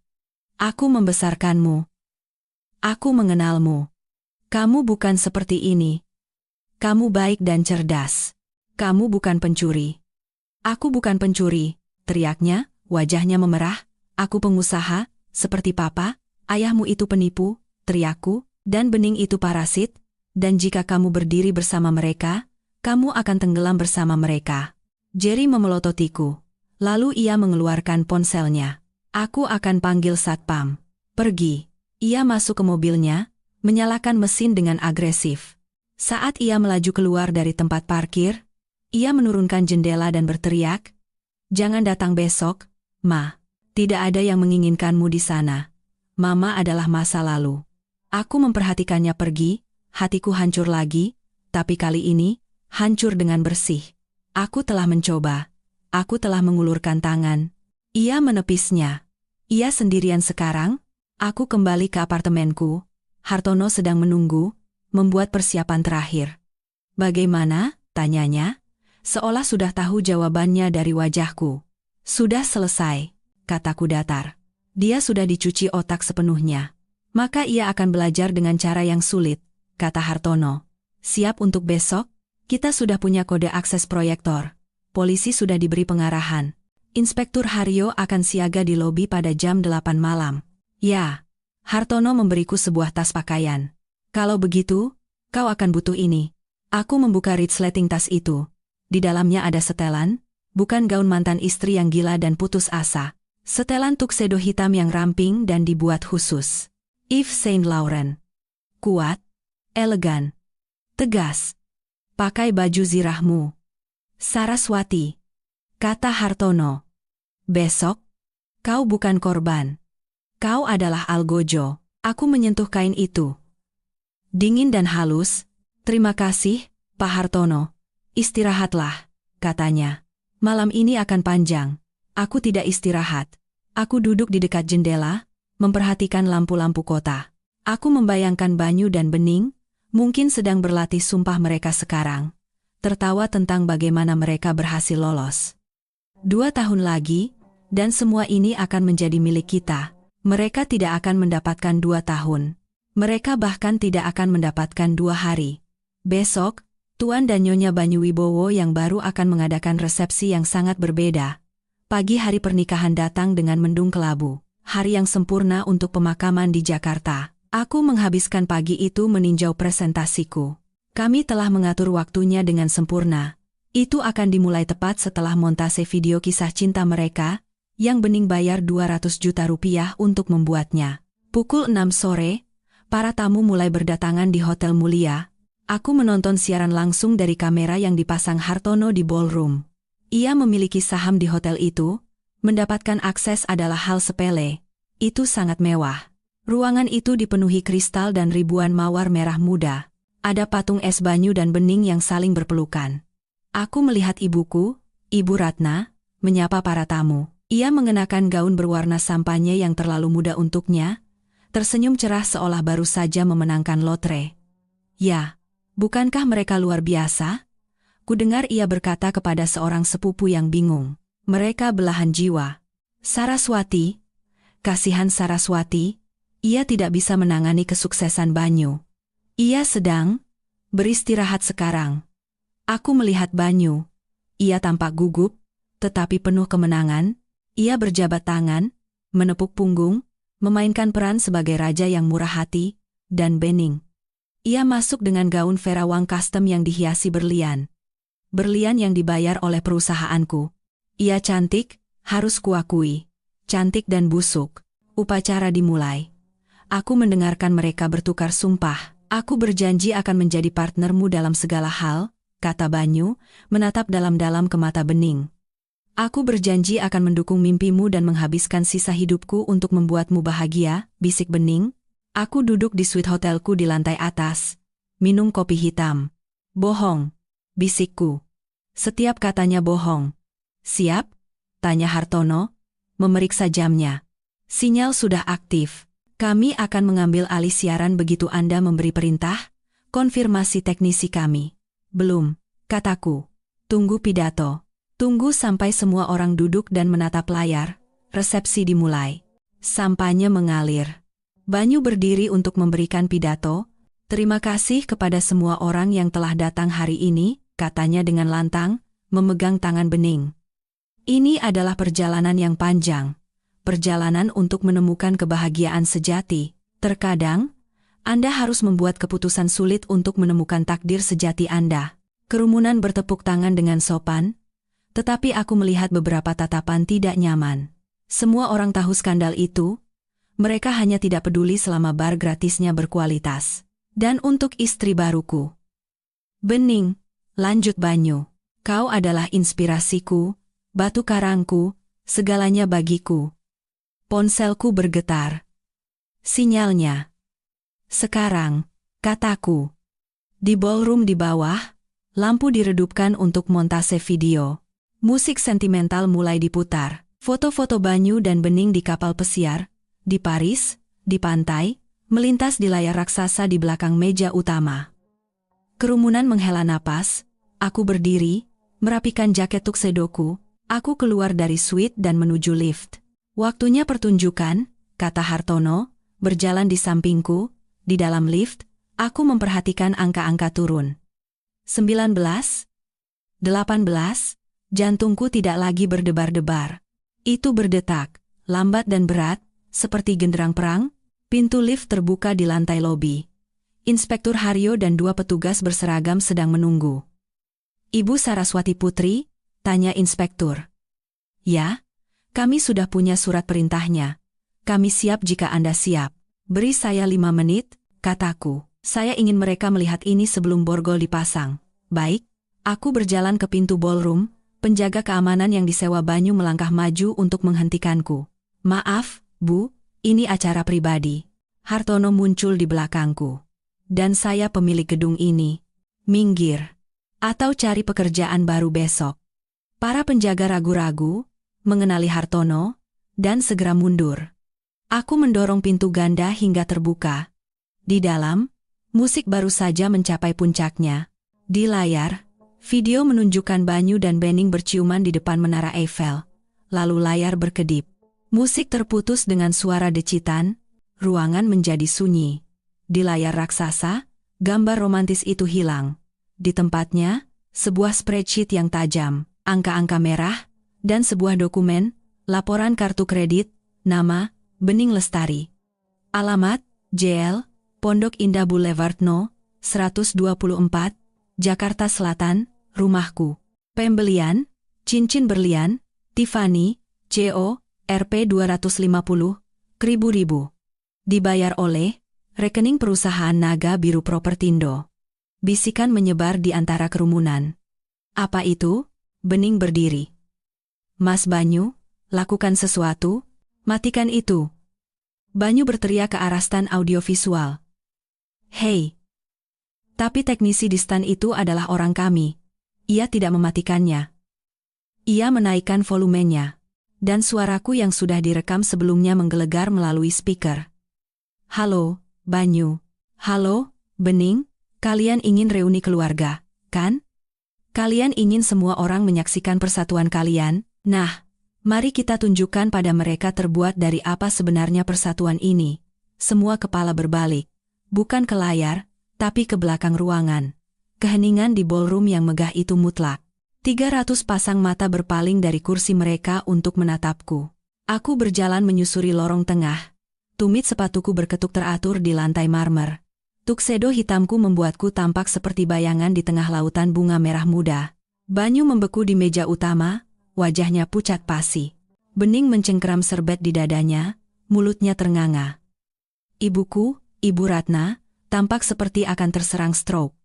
Aku membesarkanmu. Aku mengenalmu. Kamu bukan seperti ini. Kamu baik dan cerdas. Kamu bukan pencuri. Aku bukan pencuri, teriaknya, wajahnya memerah. Aku pengusaha, seperti papa. Ayahmu itu penipu, teriakku, dan bening itu parasit. Dan jika kamu berdiri bersama mereka, kamu akan tenggelam bersama mereka. Jerry memelototiku. Lalu ia mengeluarkan ponselnya. Aku akan panggil satpam. Pergi. Ia masuk ke mobilnya, menyalakan mesin dengan agresif. Saat ia melaju keluar dari tempat parkir, ia menurunkan jendela dan berteriak, "Jangan datang besok, Ma. Tidak ada yang menginginkanmu di sana. Mama adalah masa lalu." Aku memperhatikannya pergi, hatiku hancur lagi, tapi kali ini, hancur dengan bersih. Aku telah mencoba. Aku telah mengulurkan tangan. Ia menepisnya. Ia sendirian sekarang. Aku kembali ke apartemenku. Hartono sedang menunggu, membuat persiapan terakhir. "Bagaimana?" tanyanya, seolah sudah tahu jawabannya dari wajahku. "Sudah selesai," kataku datar. "Dia sudah dicuci otak sepenuhnya. Maka ia akan belajar dengan cara yang sulit," kata Hartono. "Siap untuk besok? Kita sudah punya kode akses proyektor. Polisi sudah diberi pengarahan. Inspektur Haryo akan siaga di lobi pada jam 8 malam. Ya." Hartono memberiku sebuah tas pakaian. "Kalau begitu, kau akan butuh ini." Aku membuka resleting tas itu. Di dalamnya ada setelan, bukan gaun mantan istri yang gila dan putus asa. Setelan tuxedo hitam yang ramping dan dibuat khusus. Yves Saint Laurent. Kuat, elegan, tegas. "Pakai baju zirahmu, Saraswati," kata Hartono. "Besok, kau bukan korban. Kau adalah algojo." Aku menyentuh kain itu. Dingin dan halus. "Terima kasih, Pak Hartono. Istirahatlah," katanya. "Malam ini akan panjang." Aku tidak istirahat. Aku duduk di dekat jendela, memperhatikan lampu-lampu kota. Aku membayangkan Banyu dan Bening, mungkin sedang berlatih sumpah mereka sekarang. Tertawa tentang bagaimana mereka berhasil lolos. 2 tahun lagi, dan semua ini akan menjadi milik kita. Mereka tidak akan mendapatkan 2 tahun. Mereka bahkan tidak akan mendapatkan 2 hari. Besok, Tuan dan Nyonya Banyu Wibowo yang baru akan mengadakan resepsi yang sangat berbeda. Pagi hari pernikahan datang dengan mendung kelabu. Hari yang sempurna untuk pemakaman di Jakarta. Aku menghabiskan pagi itu meninjau presentasiku. Kami telah mengatur waktunya dengan sempurna. Itu akan dimulai tepat setelah montase video kisah cinta mereka, yang Bening bayar 200 juta rupiah untuk membuatnya. Pukul 6 sore, para tamu mulai berdatangan di Hotel Mulia. Aku menonton siaran langsung dari kamera yang dipasang Hartono di ballroom. Ia memiliki saham di hotel itu. Mendapatkan akses adalah hal sepele. Itu sangat mewah. Ruangan itu dipenuhi kristal dan ribuan mawar merah muda. Ada patung es Banyu dan Bening yang saling berpelukan. Aku melihat ibuku, Ibu Ratna, menyapa para tamu. Ia mengenakan gaun berwarna sampanye yang terlalu muda untuknya, tersenyum cerah seolah baru saja memenangkan lotre. "Ya, bukankah mereka luar biasa?" Kudengar ia berkata kepada seorang sepupu yang bingung. "Mereka belahan jiwa." Saraswati, kasihan Saraswati, ia tidak bisa menangani kesuksesan Banyu. Ia sedang beristirahat sekarang. Aku melihat Banyu. Ia tampak gugup, tetapi penuh kemenangan. Ia berjabat tangan, menepuk punggung, memainkan peran sebagai raja yang murah hati, dan Bening. Ia masuk dengan gaun Vera Wang custom yang dihiasi berlian. Berlian yang dibayar oleh perusahaanku. Ia cantik, harus kuakui. Cantik dan busuk. Upacara dimulai. Aku mendengarkan mereka bertukar sumpah. "Aku berjanji akan menjadi partnermu dalam segala hal," kata Banyu, menatap dalam-dalam ke mata Bening. "Aku berjanji akan mendukung mimpimu dan menghabiskan sisa hidupku untuk membuatmu bahagia," bisik Bening. Aku duduk di suite hotelku di lantai atas. Minum kopi hitam. "Bohong," bisikku. "Setiap katanya bohong." "Siap?" tanya Hartono, memeriksa jamnya. "Sinyal sudah aktif. Kami akan mengambil alih siaran begitu Anda memberi perintah." "Konfirmasi teknisi kami." "Belum," kataku. "Tunggu pidato. Tunggu sampai semua orang duduk dan menatap layar, Resepsi dimulai. Sampahnya mengalir. Banyu berdiri untuk memberikan pidato. "Terima kasih kepada semua orang yang telah datang hari ini," katanya dengan lantang, memegang tangan Bening. "Ini adalah perjalanan yang panjang. Perjalanan untuk menemukan kebahagiaan sejati. Terkadang, Anda harus membuat keputusan sulit untuk menemukan takdir sejati Anda." Kerumunan bertepuk tangan dengan sopan, tetapi aku melihat beberapa tatapan tidak nyaman. Semua orang tahu skandal itu. Mereka hanya tidak peduli selama bar gratisnya berkualitas. "Dan untuk istri baruku, Bening," lanjut Banyu, "kau adalah inspirasiku, batu karangku, segalanya bagiku." Ponselku bergetar. Sinyalnya. "Sekarang," kataku. Di ballroom di bawah, lampu diredupkan untuk montase video. Musik sentimental mulai diputar. Foto-foto Banyu dan Bening di kapal pesiar, di Paris, di pantai, melintas di layar raksasa di belakang meja utama. Kerumunan menghela napas. Aku berdiri, merapikan jaket tuksedoku. Aku keluar dari suite dan menuju lift. "Waktunya pertunjukan," kata Hartono, berjalan di sampingku. Di dalam lift, aku memperhatikan angka-angka turun. 19, 18, jantungku tidak lagi berdebar-debar. Itu berdetak, lambat dan berat, seperti genderang perang. Pintu lift terbuka di lantai lobi. Inspektur Haryo dan 2 petugas berseragam sedang menunggu. "Ibu Saraswati Putri?" tanya inspektur. "Ya, kami sudah punya surat perintahnya. Kami siap jika Anda siap." "Beri saya 5 menit," kataku. "Saya ingin mereka melihat ini sebelum borgol dipasang." "Baik." Aku berjalan ke pintu ballroom. Penjaga keamanan yang disewa Banyu melangkah maju untuk menghentikanku. "Maaf, Bu, ini acara pribadi." Hartono muncul di belakangku. "Dan saya pemilik gedung ini. Minggir. Atau cari pekerjaan baru besok." Para penjaga ragu-ragu, mengenali Hartono, dan segera mundur. Aku mendorong pintu ganda hingga terbuka. Di dalam, musik baru saja mencapai puncaknya. Di layar, video menunjukkan Banyu dan Bening berciuman di depan Menara Eiffel. Lalu layar berkedip. Musik terputus dengan suara decitan, ruangan menjadi sunyi. Di layar raksasa, gambar romantis itu hilang. Di tempatnya, sebuah spreadsheet yang tajam, angka-angka merah, dan sebuah dokumen, laporan kartu kredit, nama, Bening Lestari. Alamat, JL, Pondok Indah Boulevard No. 124, Jakarta Selatan, rumahku. Pembelian, cincin berlian, Tiffany, CO, Rp 250, ribu. Dibayar oleh rekening perusahaan Naga Biru Propertindo. Bisikan menyebar di antara kerumunan. "Apa itu?" Bening berdiri. "Mas Banyu, lakukan sesuatu, matikan itu." Banyu berteriak ke arah stan audiovisual. "Hei!" Tapi teknisi di stan itu adalah orang kami. Ia tidak mematikannya. Ia menaikkan volumenya. Dan suaraku yang sudah direkam sebelumnya menggelegar melalui speaker. "Halo, Banyu. Halo, Bening. Kalian ingin reuni keluarga, kan? Kalian ingin semua orang menyaksikan persatuan kalian? Nah, mari kita tunjukkan pada mereka terbuat dari apa sebenarnya persatuan ini." Semua kepala berbalik. Bukan ke layar, tapi ke belakang ruangan. Keheningan di ballroom yang megah itu mutlak. 300 pasang mata berpaling dari kursi mereka untuk menatapku. Aku berjalan menyusuri lorong tengah. Tumit sepatuku berketuk teratur di lantai marmer. Tuksedo hitamku membuatku tampak seperti bayangan di tengah lautan bunga merah muda. Banyu membeku di meja utama, wajahnya pucat pasi. Bening mencengkeram serbet di dadanya, mulutnya ternganga. "Ibuku, Ibu Ratna, tampak seperti akan terserang stroke."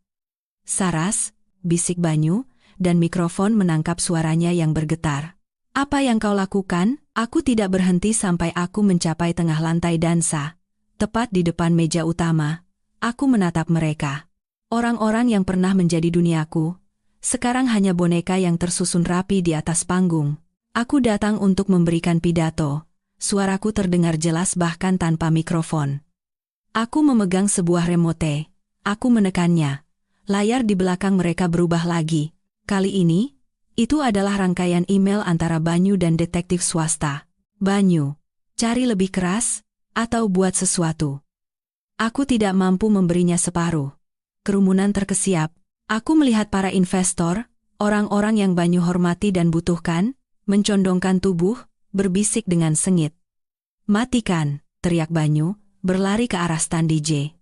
"Saras," bisik Banyu, dan mikrofon menangkap suaranya yang bergetar. "Apa yang kau lakukan?" Aku tidak berhenti sampai aku mencapai tengah lantai dansa. Tepat di depan meja utama, aku menatap mereka. Orang-orang yang pernah menjadi duniaku, sekarang hanya boneka yang tersusun rapi di atas panggung. Aku datang untuk memberikan pidato. Suaraku terdengar jelas bahkan tanpa mikrofon. Aku memegang sebuah remote. Aku menekannya. Layar di belakang mereka berubah lagi. Kali ini, itu adalah rangkaian email antara Banyu dan detektif swasta. Banyu, cari lebih keras, atau buat sesuatu. Aku tidak mampu memberinya separuh. Kerumunan terkesiap. Aku melihat para investor, orang-orang yang Banyu hormati dan butuhkan, mencondongkan tubuh, berbisik dengan sengit. Matikan, teriak Banyu, berlari ke arah stand DJ.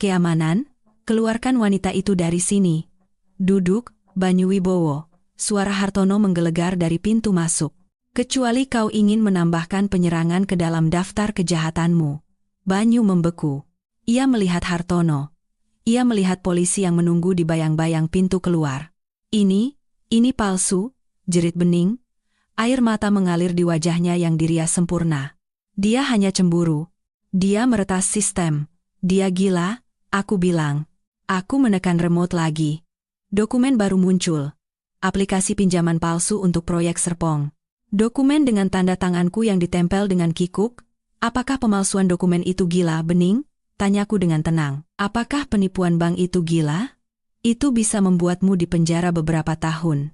Keamanan, keluarkan wanita itu dari sini. Duduk, Banyu Wibowo. Suara Hartono menggelegar dari pintu masuk. Kecuali kau ingin menambahkan penyerangan ke dalam daftar kejahatanmu. Banyu membeku. Ia melihat Hartono. Ia melihat polisi yang menunggu di bayang-bayang pintu keluar. Ini palsu, jerit Bening. Air mata mengalir di wajahnya yang dirias sempurna. Dia hanya cemburu. Dia meretas sistem. Dia gila, aku bilang. Aku menekan remote lagi. Dokumen baru muncul. Aplikasi pinjaman palsu untuk proyek Serpong. Dokumen dengan tanda tanganku yang ditempel dengan kikuk. Apakah pemalsuan dokumen itu gila, Bening? Tanyaku dengan tenang. Apakah penipuan bank itu gila? Itu bisa membuatmu dipenjara beberapa tahun.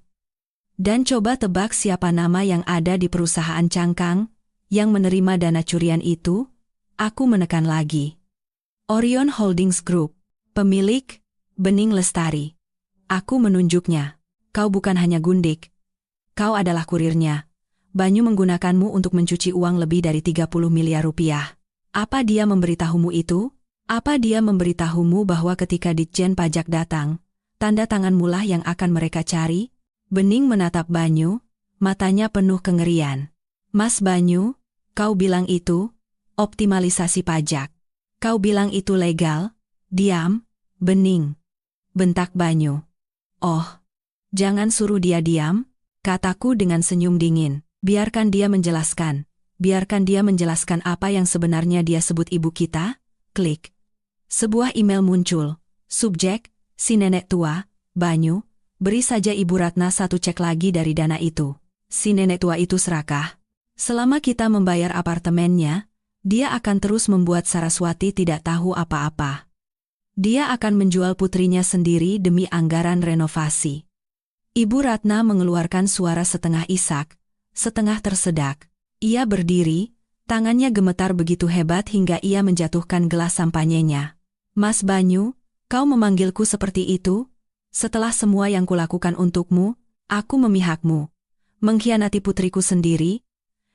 Dan coba tebak siapa nama yang ada di perusahaan cangkang yang menerima dana curian itu? Aku menekan lagi. Orion Holdings Group. Pemilik, Bening Lestari. Aku menunjuknya. Kau bukan hanya gundik. Kau adalah kurirnya. Banyu menggunakanmu untuk mencuci uang lebih dari 30 miliar rupiah. Apa dia memberitahumu itu? Apa dia memberitahumu bahwa ketika Ditjen Pajak datang, tanda tanganmu lah yang akan mereka cari? Bening menatap Banyu, matanya penuh kengerian. Mas Banyu, kau bilang itu optimalisasi pajak. Kau bilang itu legal? Diam, Bening. Bentak Banyu. Oh, jangan suruh dia diam, kataku dengan senyum dingin. Biarkan dia menjelaskan. Biarkan dia menjelaskan apa yang sebenarnya dia sebut ibu kita. Klik. Sebuah email muncul. Subjek, si nenek tua, Banyu, beri saja Ibu Ratna satu cek lagi dari dana itu. Si nenek tua itu serakah. Selama kita membayar apartemennya, dia akan terus membuat Saraswati tidak tahu apa-apa. Dia akan menjual putrinya sendiri demi anggaran renovasi. Ibu Ratna mengeluarkan suara setengah isak, setengah tersedak. Ia berdiri, tangannya gemetar begitu hebat hingga ia menjatuhkan gelas sampanyenya. Mas Banyu, kau memanggilku seperti itu? Setelah semua yang kulakukan untukmu, aku memihakmu. Mengkhianati putriku sendiri?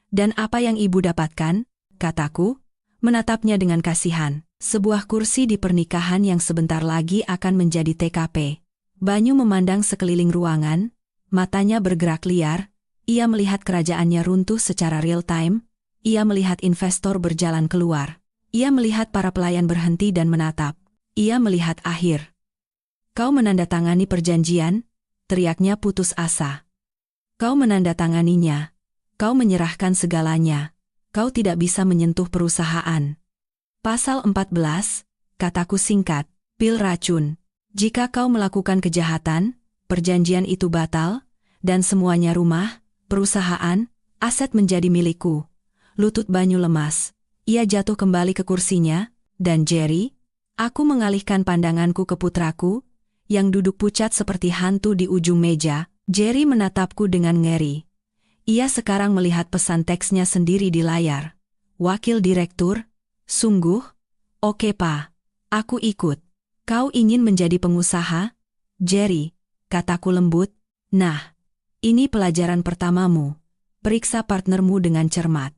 Dan apa yang ibu dapatkan? Kataku, menatapnya dengan kasihan. Sebuah kursi di pernikahan yang sebentar lagi akan menjadi TKP. Banyu memandang sekeliling ruangan, matanya bergerak liar. Ia melihat kerajaannya runtuh secara real time. Ia melihat investor berjalan keluar. Ia melihat para pelayan berhenti dan menatap. Ia melihat akhir. Kau menandatangani perjanjian? Teriaknya putus asa. Kau menandatanganinya. Kau menyerahkan segalanya. Kau tidak bisa menyentuh perusahaan. Pasal 14, kataku singkat, pil racun. Jika kau melakukan kejahatan, perjanjian itu batal, dan semuanya rumah, perusahaan, aset menjadi milikku. Lutut Banyu lemas. Ia jatuh kembali ke kursinya, dan Jerry, aku mengalihkan pandanganku ke putraku, yang duduk pucat seperti hantu di ujung meja. Jerry menatapku dengan ngeri. Ia sekarang melihat pesan teksnya sendiri di layar. Wakil Direktur, sungguh? Oke Pa, aku ikut. Kau ingin menjadi pengusaha? Jerry, kataku lembut. Nah, ini pelajaran pertamamu. Periksa partnermu dengan cermat.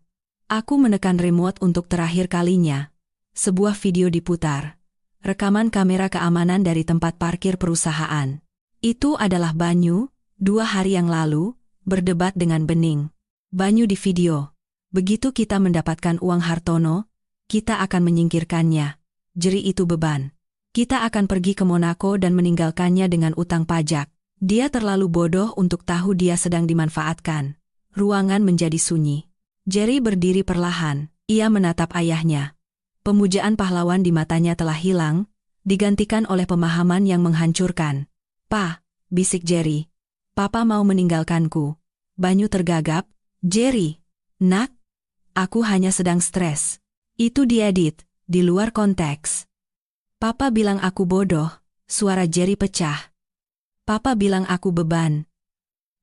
Aku menekan remote untuk terakhir kalinya. Sebuah video diputar. Rekaman kamera keamanan dari tempat parkir perusahaan. Itu adalah Banyu, 2 hari yang lalu, berdebat dengan Bening. Banyu di video. Begitu kita mendapatkan uang Hartono, kita akan menyingkirkannya. Jeri itu beban. Kita akan pergi ke Monaco dan meninggalkannya dengan utang pajak. Dia terlalu bodoh untuk tahu dia sedang dimanfaatkan. Ruangan menjadi sunyi. Jerry berdiri perlahan. Ia menatap ayahnya. Pemujaan pahlawan di matanya telah hilang, digantikan oleh pemahaman yang menghancurkan. Pa, bisik Jerry. Papa mau meninggalkanku. Banyu tergagap. Jerry, nak, aku hanya sedang stres. Itu diedit, di luar konteks. Papa bilang aku bodoh, suara Jerry pecah. Papa bilang aku beban.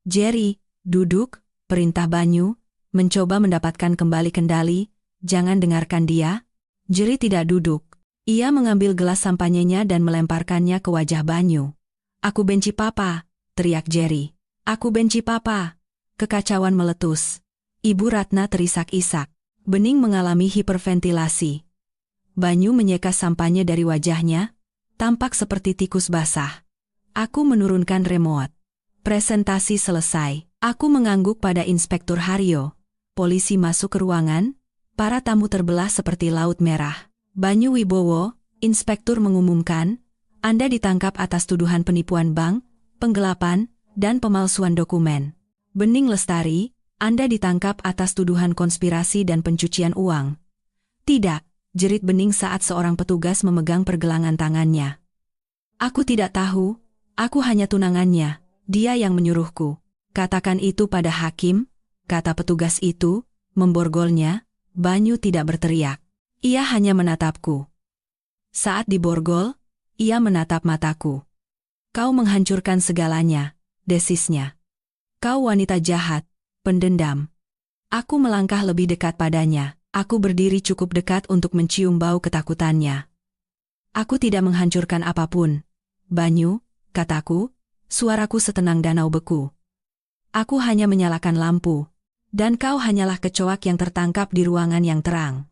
Jerry, duduk, perintah Banyu. mencoba mendapatkan kembali kendali. Jangan dengarkan dia. Jerry tidak duduk. Ia mengambil gelas sampanyenya dan melemparkannya ke wajah Banyu. Aku benci papa, teriak Jerry. Aku benci papa. Kekacauan meletus. Ibu Ratna terisak-isak. Bening mengalami hiperventilasi. Banyu menyeka sampahnya dari wajahnya, tampak seperti tikus basah. Aku menurunkan remote. Presentasi selesai. Aku mengangguk pada Inspektur Haryo. Polisi masuk ke ruangan. Para tamu terbelah seperti laut merah. Banyu Wibowo, inspektur mengumumkan, Anda ditangkap atas tuduhan penipuan bank, penggelapan, dan pemalsuan dokumen. Bening Lestari, Anda ditangkap atas tuduhan konspirasi dan pencucian uang. Tidak, jerit Bening saat seorang petugas memegang pergelangan tangannya. Aku tidak tahu, aku hanya tunangannya, dia yang menyuruhku. Katakan itu pada hakim, kata petugas itu, memborgolnya. Banyu tidak berteriak. Ia hanya menatapku. Saat diborgol, ia menatap mataku. Kau menghancurkan segalanya, desisnya. Kau wanita jahat, pendendam. Aku melangkah lebih dekat padanya. Aku berdiri cukup dekat untuk mencium bau ketakutannya. Aku tidak menghancurkan apapun. Banyu, kataku, suaraku setenang danau beku. Aku hanya menyalakan lampu. Dan kau hanyalah kecoak yang tertangkap di ruangan yang terang.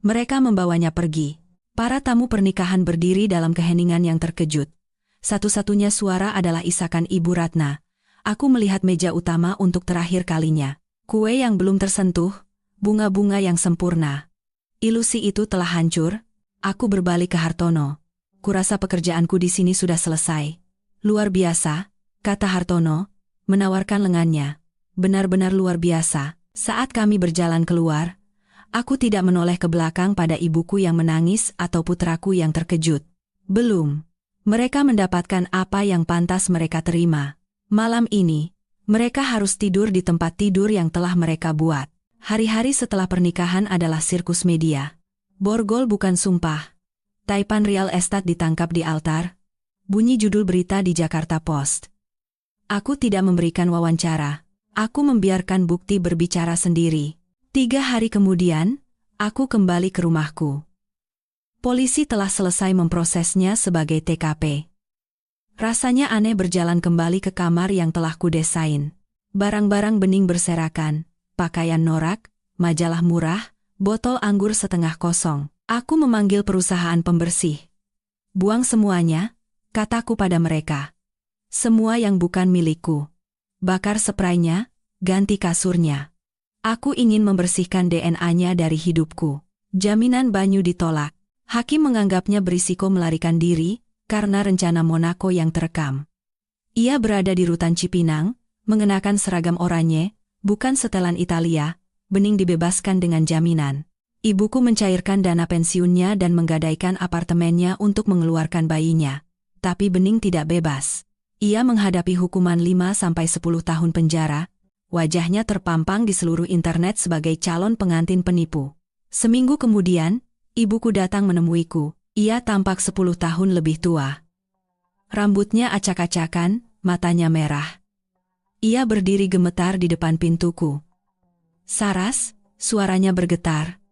Mereka membawanya pergi. Para tamu pernikahan berdiri dalam keheningan yang terkejut. Satu-satunya suara adalah isakan Ibu Ratna. Aku melihat meja utama untuk terakhir kalinya. Kue yang belum tersentuh, bunga-bunga yang sempurna. Ilusi itu telah hancur. Aku berbalik ke Hartono. Kurasa pekerjaanku di sini sudah selesai. Luar biasa, kata Hartono, menawarkan lengannya. Benar-benar luar biasa. Saat kami berjalan keluar, aku tidak menoleh ke belakang pada ibuku yang menangis atau putraku yang terkejut. Belum. Mereka mendapatkan apa yang pantas mereka terima. Malam ini, mereka harus tidur di tempat tidur yang telah mereka buat. Hari-hari setelah pernikahan adalah sirkus media. Borgol bukan sumpah. Taipan Real Estate ditangkap di altar. Bunyi judul berita di Jakarta Post. Aku tidak memberikan wawancara. Aku membiarkan bukti berbicara sendiri. 3 hari kemudian, aku kembali ke rumahku. Polisi telah selesai memprosesnya sebagai TKP. Rasanya aneh berjalan kembali ke kamar yang telah kudesain. Barang-barang Bening berserakan, pakaian norak, majalah murah, botol anggur setengah kosong. Aku memanggil perusahaan pembersih. Buang semuanya, kataku pada mereka. Semua yang bukan milikku. Bakar spraynya, ganti kasurnya. Aku ingin membersihkan DNA-nya dari hidupku. Jaminan Banyu ditolak. Hakim menganggapnya berisiko melarikan diri, karena rencana Monaco yang terekam. Ia berada di rutan Cipinang, mengenakan seragam oranye, bukan setelan Italia. Bening dibebaskan dengan jaminan. Ibuku mencairkan dana pensiunnya dan menggadaikan apartemennya untuk mengeluarkan bayinya. Tapi Bening tidak bebas. Ia menghadapi hukuman 5-10 tahun penjara. Wajahnya terpampang di seluruh internet sebagai calon pengantin penipu. Seminggu kemudian, ibuku datang menemuiku. Ia tampak 10 tahun lebih tua. Rambutnya acak-acakan, matanya merah. Ia berdiri gemetar di depan pintuku. Saras, suaranya bergetar.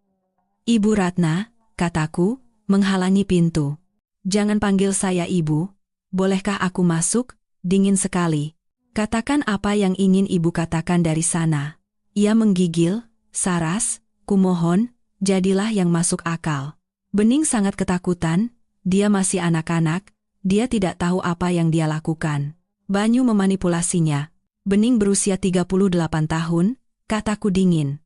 Ibu Ratna, kataku, menghalangi pintu. Jangan panggil saya ibu. Bolehkah aku masuk? Dingin sekali. Katakan apa yang ingin ibu katakan dari sana. Ia menggigil. Saras, kumohon, jadilah yang masuk akal. Bening sangat ketakutan. Dia masih anak-anak. Dia tidak tahu apa yang dia lakukan. Banyu memanipulasinya. Bening berusia 38 tahun, kataku dingin.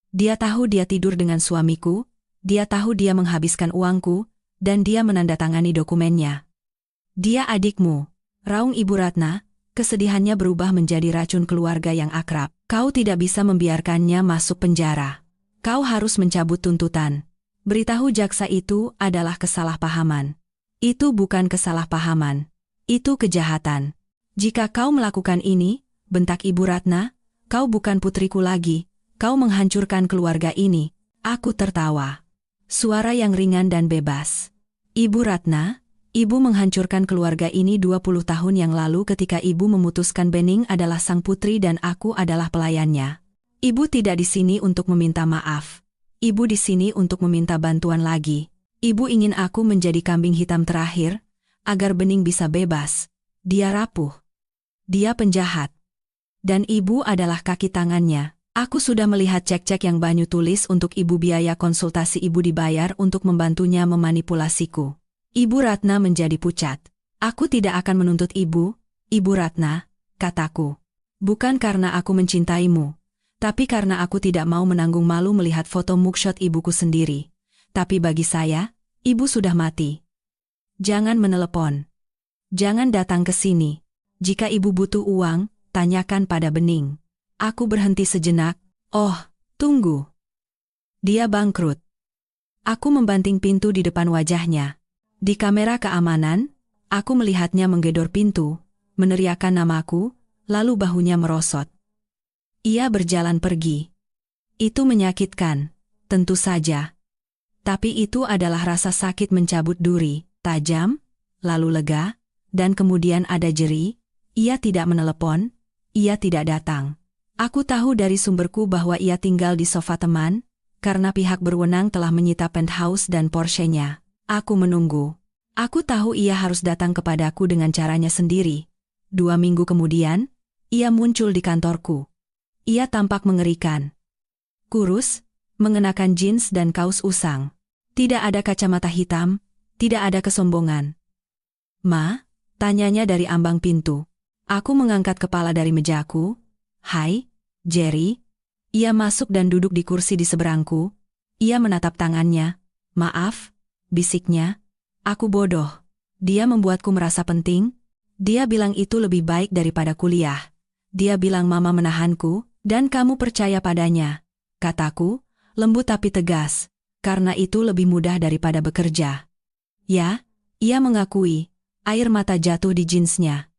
Dia tahu dia tidur dengan suamiku. Dia tahu dia menghabiskan uangku, dan dia menandatangani dokumennya. Dia adikmu. Raung Ibu Ratna, kesedihannya berubah menjadi racun keluarga yang akrab. Kau tidak bisa membiarkannya masuk penjara. Kau harus mencabut tuntutan. Beritahu jaksa itu adalah kesalahpahaman. Itu bukan kesalahpahaman. Itu kejahatan. Jika kau melakukan ini, bentak Ibu Ratna, kau bukan putriku lagi. Kau menghancurkan keluarga ini. Aku tertawa. Suara yang ringan dan bebas. Ibu Ratna, ibu menghancurkan keluarga ini 20 tahun yang lalu ketika ibu memutuskan Bening adalah sang putri dan aku adalah pelayannya. Ibu tidak di sini untuk meminta maaf. Ibu di sini untuk meminta bantuan lagi. Ibu ingin aku menjadi kambing hitam terakhir, agar Bening bisa bebas. Dia rapuh. Dia penjahat. Dan ibu adalah kaki tangannya. Aku sudah melihat cek-cek yang Banyu tulis untuk ibu, biaya konsultasi ibu dibayar untuk membantunya memanipulasiku. Ibu Ratna menjadi pucat. Aku tidak akan menuntut ibu, Ibu Ratna, kataku. Bukan karena aku mencintaimu, tapi karena aku tidak mau menanggung malu melihat foto mugshot ibuku sendiri. Tapi bagi saya, ibu sudah mati. Jangan menelepon. Jangan datang ke sini. Jika ibu butuh uang, tanyakan pada Bening. Aku berhenti sejenak. Oh, tunggu. Dia bangkrut. Aku membanting pintu di depan wajahnya. Di kamera keamanan, aku melihatnya menggedor pintu, meneriakkan namaku, lalu bahunya merosot. Ia berjalan pergi. Itu menyakitkan, tentu saja. Tapi itu adalah rasa sakit mencabut duri, tajam, lalu lega, dan kemudian ada jeri. Ia tidak menelepon, ia tidak datang. Aku tahu dari sumberku bahwa ia tinggal di sofa teman, karena pihak berwenang telah menyita penthouse dan Porsche-nya. Aku menunggu. Aku tahu ia harus datang kepadaku dengan caranya sendiri. 2 minggu kemudian, ia muncul di kantorku. Ia tampak mengerikan. Kurus, mengenakan jeans dan kaos usang. Tidak ada kacamata hitam, tidak ada kesombongan. "Ma?" tanyanya dari ambang pintu. Aku mengangkat kepala dari mejaku. "Hai, Jerry." Ia masuk dan duduk di kursi di seberangku. Ia menatap tangannya. "Maaf," bisiknya. "Aku bodoh. Dia membuatku merasa penting. Dia bilang itu lebih baik daripada kuliah. Dia bilang mama menahanku, dan kamu percaya padanya," kataku, lembut tapi tegas, "karena itu lebih mudah daripada bekerja." "Ya," ia mengakui, air mata jatuh di jeansnya.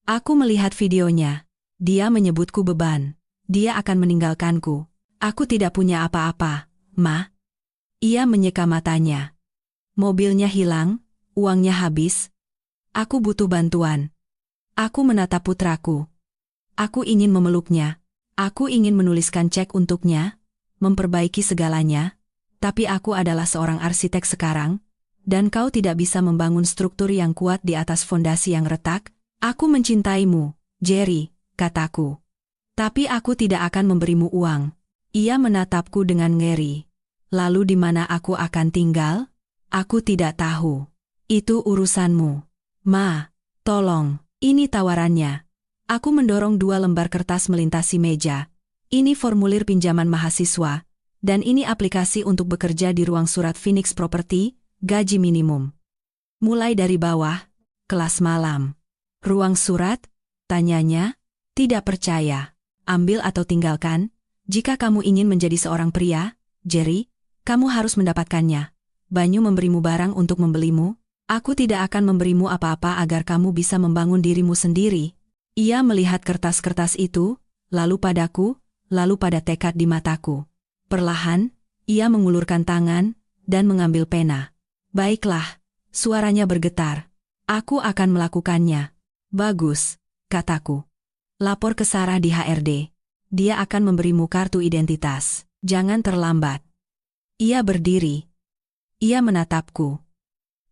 Aku melihat videonya. Dia menyebutku beban. Dia akan meninggalkanku. "Aku tidak punya apa-apa, Ma." Ia menyeka matanya. "Mobilnya hilang, uangnya habis. Aku butuh bantuan." Aku menatap putraku. Aku ingin memeluknya. Aku ingin menuliskan cek untuknya, memperbaiki segalanya. Tapi aku adalah seorang arsitek sekarang, dan kau tidak bisa membangun struktur yang kuat di atas fondasi yang retak. "Aku mencintaimu, Jerry," kataku. "Tapi aku tidak akan memberimu uang." Ia menatapku dengan ngeri. "Lalu di mana aku akan tinggal?" "Aku tidak tahu. Itu urusanmu." "Ma, tolong, ini tawarannya." Aku mendorong 2 lembar kertas melintasi meja. "Ini formulir pinjaman mahasiswa, dan ini aplikasi untuk bekerja di ruang surat Phoenix Property, gaji minimum. Mulai dari bawah, kelas malam." "Ruang surat?" tanyanya. "Tidak percaya. Ambil atau tinggalkan. Jika kamu ingin menjadi seorang pria, Jerry, kamu harus mendapatkannya. Banyu memberimu barang untuk membelimu. Aku tidak akan memberimu apa-apa agar kamu bisa membangun dirimu sendiri." Ia melihat kertas-kertas itu, lalu padaku, lalu pada tekad di mataku. Perlahan, ia mengulurkan tangan, dan mengambil pena. "Baiklah," suaranya bergetar. "Aku akan melakukannya." "Bagus," kataku. "Lapor ke Sarah di HRD. Dia akan memberimu kartu identitas. Jangan terlambat." Ia berdiri. Ia menatapku.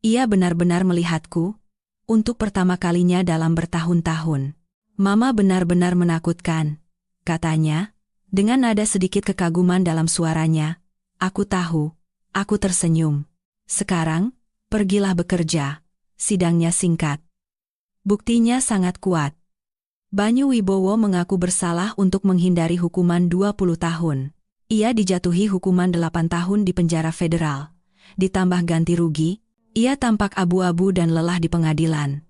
Ia benar-benar melihatku, untuk pertama kalinya dalam bertahun-tahun. "Mama benar-benar menakutkan," katanya, dengan nada sedikit kekaguman dalam suaranya. Aku tahu. Aku tersenyum. "Sekarang, pergilah bekerja." Sidangnya singkat. Buktinya sangat kuat. Banyu Wibowo mengaku bersalah untuk menghindari hukuman 20 tahun. Ia dijatuhi hukuman 8 tahun di penjara federal. Ditambah ganti rugi, ia tampak abu-abu dan lelah di pengadilan.